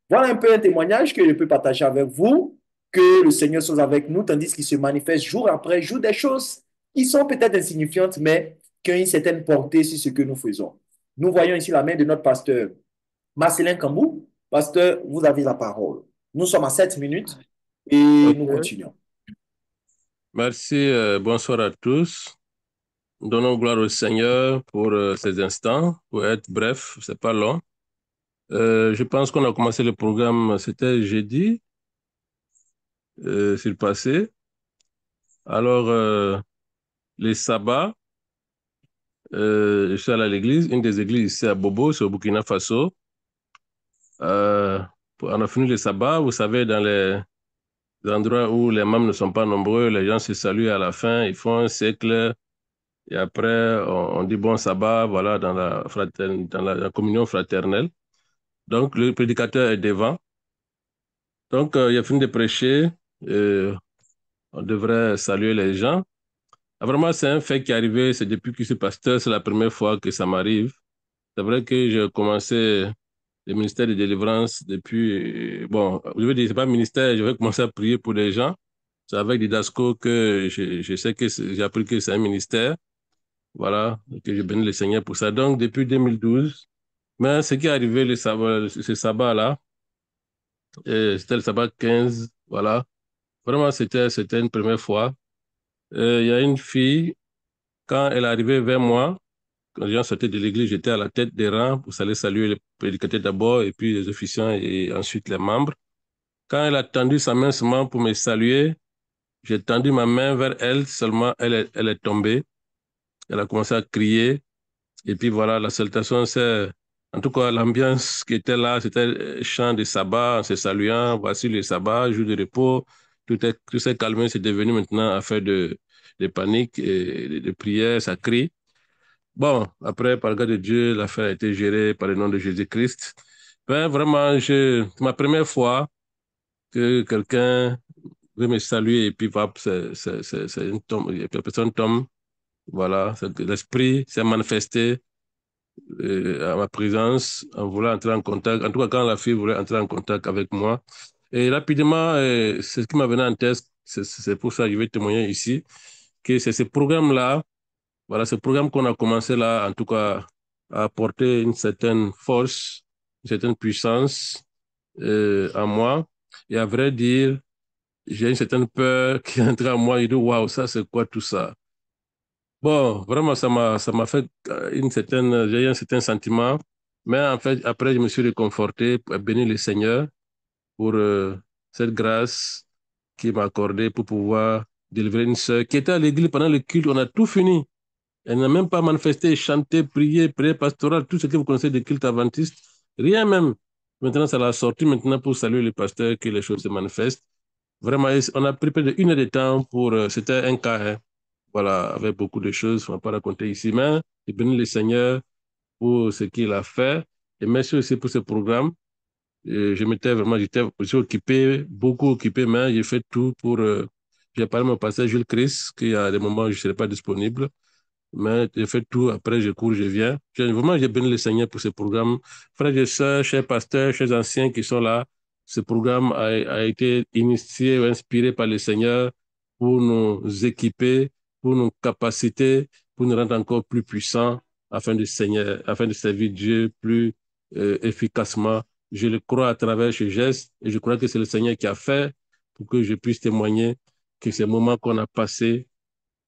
voilà un peu un témoignage que je peux partager avec vous, que le Seigneur soit avec nous, tandis qu'il se manifeste jour après jour des choses qui sont peut-être insignifiantes, mais qui ont une certaine portée sur ce que nous faisons. Nous voyons ici la main de notre pasteur Marcelin Cambou. Pasteur, vous avez la parole. Nous sommes à 7 minutes et nous continuons. Merci, bonsoir à tous. Donnons gloire au Seigneur pour ces instants, pour être bref, c'est pas long. Je pense qu'on a commencé le programme, c'était jeudi, sur le passé. Alors, les sabbats, je suis allé à l'église, une des églises ici à Bobo, c'est au Burkina Faso. On a fini le sabbat, vous savez, dans les endroits où les membres ne sont pas nombreux, les gens se saluent à la fin, ils font un cercle, et après, on dit bon sabbat, voilà, dans la communion fraternelle. Donc, le prédicateur est devant. Donc, il a fini de prêcher, on devrait saluer les gens. Vraiment, c'est un fait qui est arrivé, c'est depuis que je suis pasteur, c'est la première fois que ça m'arrive. C'est vrai que j'ai commencé le ministère de délivrance depuis, bon, je veux dire, c'est pas ministère, je vais commencer à prier pour les gens. C'est avec Didasco que je sais que j'ai appris que c'est un ministère. Voilà, que je bénis le Seigneur pour ça. Donc, depuis 2012, mais ce qui est arrivé, ce sabbat-là, c'était le sabbat 15, voilà. Vraiment, c'était une première fois. Il y a une fille, quand elle est arrivée vers moi, quand les gens sortaient de l'église, j'étais à la tête des rangs pour aller saluer les prédicateurs d'abord, et puis les officiants, et ensuite les membres. Quand elle a tendu sa main seulement pour me saluer, j'ai tendu ma main vers elle, seulement elle est tombée. Elle a commencé à crier. Et puis voilà, la salutation, c'est... En tout cas, l'ambiance qui était là, c'était chant de sabbat, en se saluant, voici le sabbat, jour de repos. Tout s'est calmé, c'est devenu maintenant affaire de panique et de prière, ça crie. Bon, après, par le grâce de Dieu, l'affaire a été gérée par le nom de Jésus-Christ. Ben, vraiment, c'est ma première fois que quelqu'un veut me saluer et puis c'est une tombe, la personne tombe. Voilà, l'esprit s'est manifesté à ma présence en voulant entrer en contact. En tout cas, quand la fille voulait entrer en contact avec moi. Et rapidement, c'est ce qui m'a venu en tête, c'est pour ça que je vais témoigner ici, que c'est ce programme-là, voilà, ce programme qu'on a commencé là, en tout cas, à apporter une certaine force, une certaine puissance en moi. Et à vrai dire, j'ai une certaine peur qui est entrée en moi. Je dis, waouh, ça, c'est quoi tout ça? Bon, vraiment, ça m'a fait j'ai eu un certain sentiment. Mais en fait, après, je me suis réconforté, béni le Seigneur pour cette grâce qu'il m'a accordée pour pouvoir délivrer une sœur qui était à l'église pendant le culte. On a tout fini. Elle n'a même pas manifesté, chanté, prié, prière pastorale, tout ce que vous connaissez des cultes adventistes. Rien même. Maintenant, ça l'a sorti maintenant pour saluer le pasteur que les choses se manifestent. Vraiment, on a pris près de 1 heure de temps pour... c'était un cas, hein. Voilà, avec beaucoup de choses, on ne va pas raconter ici, mais je bénis le Seigneur pour ce qu'il a fait. Et merci aussi pour ce programme. Et j'étais occupé, beaucoup occupé, mais j'ai fait tout pour... j'ai parlé à mon pasteur Jules Christ, qu'il y a des moments où je ne serai pas disponible. Mais j'ai fait tout, après je cours, je viens. Vraiment, j'ai béni le Seigneur pour ce programme. Frères et sœurs, chers pasteurs, chers anciens qui sont là, ce programme a été initié, inspiré par le Seigneur pour nous équiper, pour nous capaciter, pour nous rendre encore plus puissants afin de servir Dieu plus efficacement. Je le crois à travers ce geste et je crois que c'est le Seigneur qui a fait pour que je puisse témoigner que ces moments qu'on a passés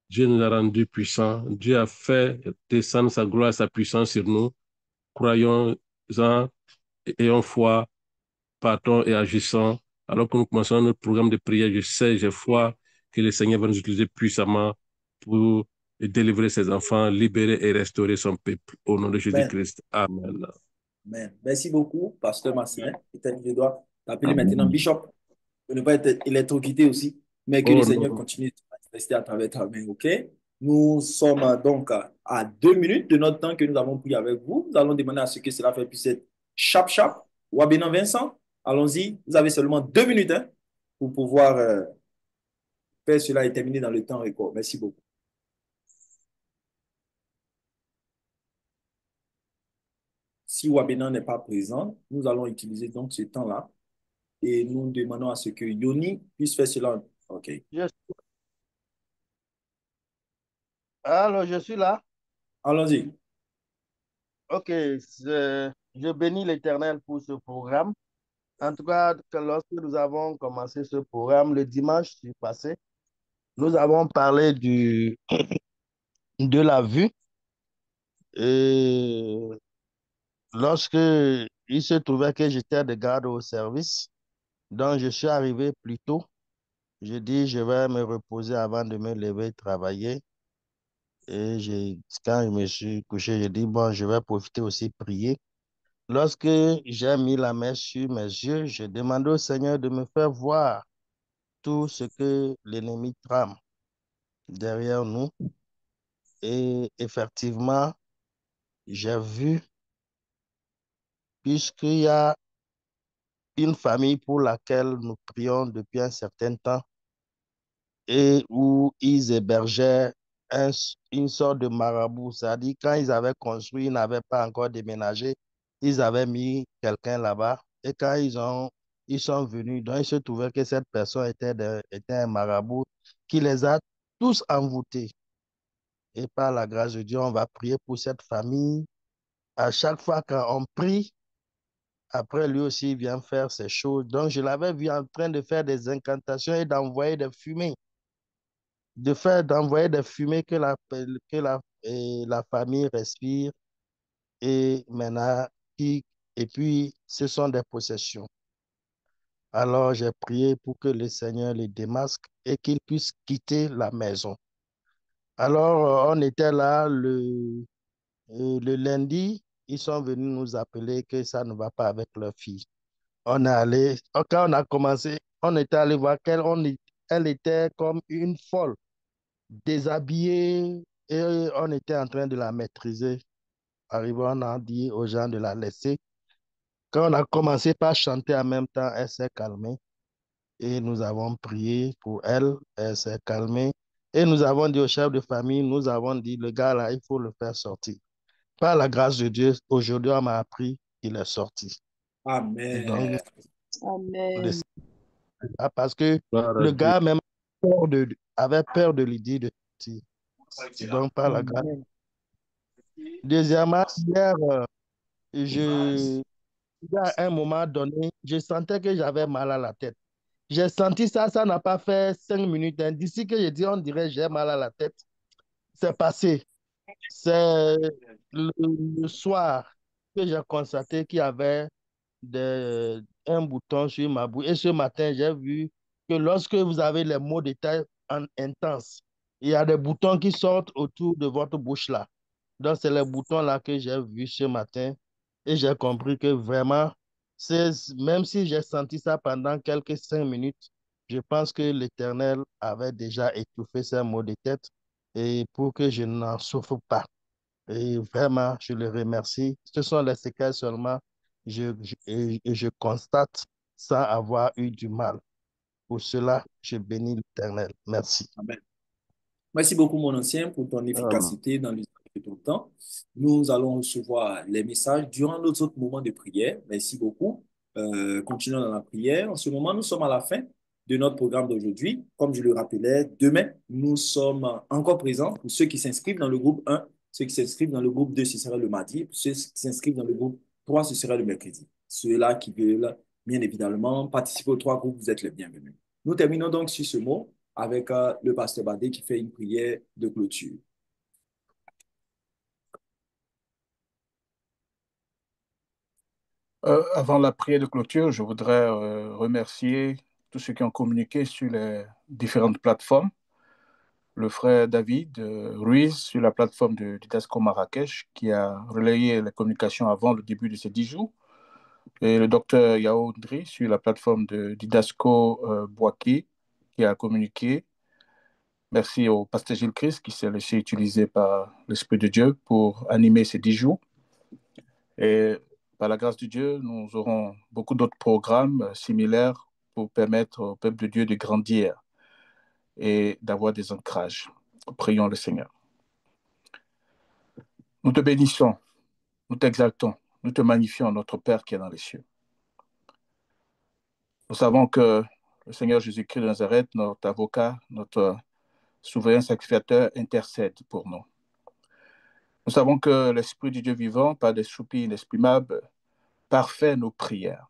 Dieu nous a rendus puissants. Dieu a fait descendre sa gloire et sa puissance sur nous. Croyons-en, ayons foi, partons et agissons. Alors que nous commençons notre programme de prière, je sais, j'ai foi que le Seigneur va nous utiliser puissamment pour délivrer ses enfants, libérer et restaurer son peuple. Au nom de Amen. Jésus-Christ. Amen. Amen. Merci beaucoup, Pasteur Marcelin. Peut-être que je dois t'appeler maintenant Amen. Bishop pour ne pas être électrocuté aussi, mais que le Oh Seigneur non. continue de rester à travers ta main, ok? Nous sommes donc à 2 minutes de notre temps que nous avons pris avec vous. Nous allons demander à ce que cela puisse être chap. Wabénan Vincent, allons-y. Vous avez seulement 2 minutes hein, pour pouvoir faire cela et terminer dans le temps record. Merci beaucoup. Si Wabénan n'est pas présent, nous allons utiliser donc ce temps-là et nous demandons à ce que Yoni puisse faire cela. OK. Alors, je suis là. Allons-y. Ok, je bénis l'Éternel pour ce programme. En tout cas, lorsque nous avons commencé ce programme le dimanche passé, nous avons parlé de la vue. Et lorsque il se trouvait que j'étais de garde au service, donc je suis arrivé plus tôt. Je dis, je vais me reposer avant de me lever travailler. Et quand je me suis couché, j'ai dit, bon, je vais profiter aussi prier. Lorsque j'ai mis la main sur mes yeux, je demandais au Seigneur de me faire voir tout ce que l'ennemi trame derrière nous. Et effectivement, j'ai vu, puisqu'il y a une famille pour laquelle nous prions depuis un certain temps et où ils hébergeaient une sorte de marabout. C'est-à-dire, quand ils avaient construit, ils n'avaient pas encore déménagé, ils avaient mis quelqu'un là-bas. Et quand ils sont venus, donc il se trouvait que cette personne était un marabout qui les a tous envoûtés. Et par la grâce de Dieu, on va prier pour cette famille. À chaque fois qu'on prie, après lui aussi, il vient faire ces choses. Donc, je l'avais vu en train de faire des incantations et d'envoyer des fumées. D'envoyer des fumées que la famille respire. Et maintenant, et puis, ce sont des possessions. Alors, j'ai prié pour que le Seigneur les démasque et qu'ils puissent quitter la maison. Alors, on était là le lundi, ils sont venus nous appeler que ça ne va pas avec leur fille. On est allé, quand on a commencé, on était allé voir elle était comme une folle, déshabillée, et on était en train de la maîtriser. Arrivé, on a dit aux gens de la laisser. Quand on a commencé par chanter en même temps, elle s'est calmée et nous avons prié pour elle, elle s'est calmée. Et nous avons dit au chef de famille, nous avons dit, le gars là, il faut le faire sortir. Par la grâce de Dieu, aujourd'hui, on m'a appris qu'il est sorti. Et donc, Amen. le- parce que Gloire à le Dieu. gars même avait peur de lui dire de sortir. Et donc, par la grâce. Deuxièmement, hier, à un moment donné, je sentais que j'avais mal à la tête. J'ai senti ça, ça n'a pas fait 5 minutes. Hein. D'ici que j'ai dit, on dirait j'ai mal à la tête. C'est passé. C'est le soir que j'ai constaté qu'il y avait un bouton sur ma bouche. Et ce matin, j'ai vu que lorsque vous avez les maux de tête intenses, il y a des boutons qui sortent autour de votre bouche là. Donc, c'est les boutons là que j'ai vus ce matin. Et j'ai compris que vraiment, même si j'ai senti ça pendant quelques 5 minutes, je pense que l'Éternel avait déjà étouffé ces maux de tête et pour que je n'en souffre pas. Et vraiment, je le remercie. Ce sont les séquelles seulement et je constate sans avoir eu du mal. Pour cela, je bénis l'Éternel. Merci. Amen. Merci beaucoup, mon ancien, pour ton efficacité dans l'usage de ton temps. Nous allons recevoir les messages durant nos autres moments de prière. Merci beaucoup. Continuons dans la prière. En ce moment, nous sommes à la fin de notre programme d'aujourd'hui. Comme je le rappelais, demain, nous sommes encore présents pour ceux qui s'inscrivent dans le groupe 1, ceux qui s'inscrivent dans le groupe 2, ce sera le mardi, pour ceux qui s'inscrivent dans le groupe 3, ce sera le mercredi. Ceux-là qui veulent, bien évidemment, participer aux 3 groupes, vous êtes les bienvenus. Nous terminons donc sur ce mot. avec le pasteur Badé qui fait une prière de clôture. Avant la prière de clôture, je voudrais remercier tous ceux qui ont communiqué sur les différentes plateformes. Le frère David Ruiz sur la plateforme de Didasco Marrakech qui a relayé les communications avant le début de ces 10 jours. Et le docteur Yao Ndri sur la plateforme de Didasco Boaki qui a communiqué. Merci au pasteur Gilles Christ qui s'est laissé utiliser par l'Esprit de Dieu pour animer ces 10 jours. Et par la grâce de Dieu, nous aurons beaucoup d'autres programmes similaires pour permettre au peuple de Dieu de grandir et d'avoir des ancrages. Prions le Seigneur. Nous te bénissons, nous t'exaltons, nous te magnifions, notre Père qui est dans les cieux. Nous savons que le Seigneur Jésus-Christ de Nazareth, notre avocat, notre souverain sacrificateur, intercède pour nous. Nous savons que l'Esprit du Dieu vivant, par des soupirs inexprimables, parfait nos prières.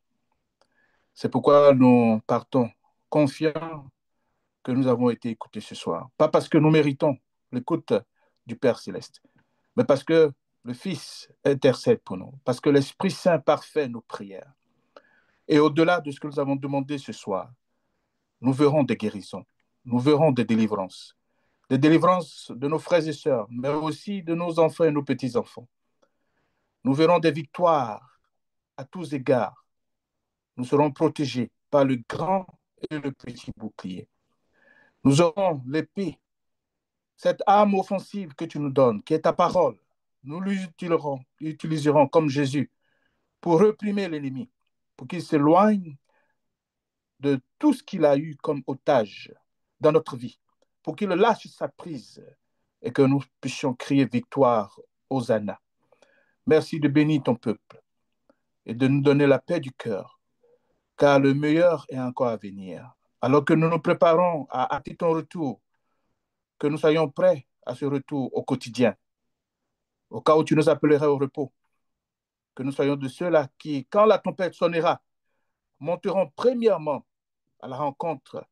C'est pourquoi nous partons confiants que nous avons été écoutés ce soir. Pas parce que nous méritons l'écoute du Père Céleste, mais parce que le Fils intercède pour nous, parce que l'Esprit Saint parfait nos prières. Et au-delà de ce que nous avons demandé ce soir, nous verrons des guérisons, nous verrons des délivrances de nos frères et sœurs, mais aussi de nos enfants et nos petits-enfants. Nous verrons des victoires à tous égards. Nous serons protégés par le grand et le petit bouclier. Nous aurons l'épée, cette arme offensive que tu nous donnes, qui est ta parole. Nous l'utiliserons comme Jésus pour réprimer l'ennemi, pour qu'il s'éloigne de tout ce qu'il a eu comme otage dans notre vie, pour qu'il lâche sa prise et que nous puissions crier victoire, Hosanna. Merci de bénir ton peuple et de nous donner la paix du cœur, car le meilleur est encore à venir. Alors que nous nous préparons à hâter ton retour, que nous soyons prêts à ce retour au quotidien, au cas où tu nous appellerais au repos, que nous soyons de ceux-là qui, quand la tempête sonnera, monteront premièrement à la rencontre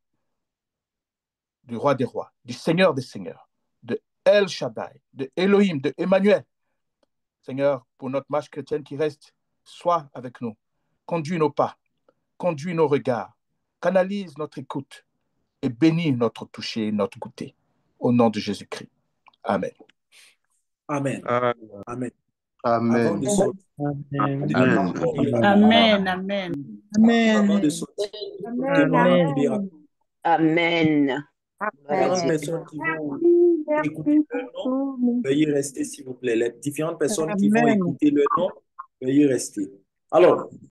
du roi des rois, du Seigneur des seigneurs, de El Shaddai, de Elohim, de Emmanuel. Seigneur, pour notre marche chrétienne qui reste, sois avec nous. Conduis nos pas, conduis nos regards, canalise notre écoute et bénis notre toucher, notre goûter. Au nom de Jésus-Christ. Amen. Amen. Amen. Amen. Avant de sortir, Amen. Amen. avant de sortir, Amen. Amen. différentes personnes qui vont écouter leur nom, veuillez rester s'il vous plaît. Les différentes personnes qui vont écouter leur nom, veuillez rester. Alors,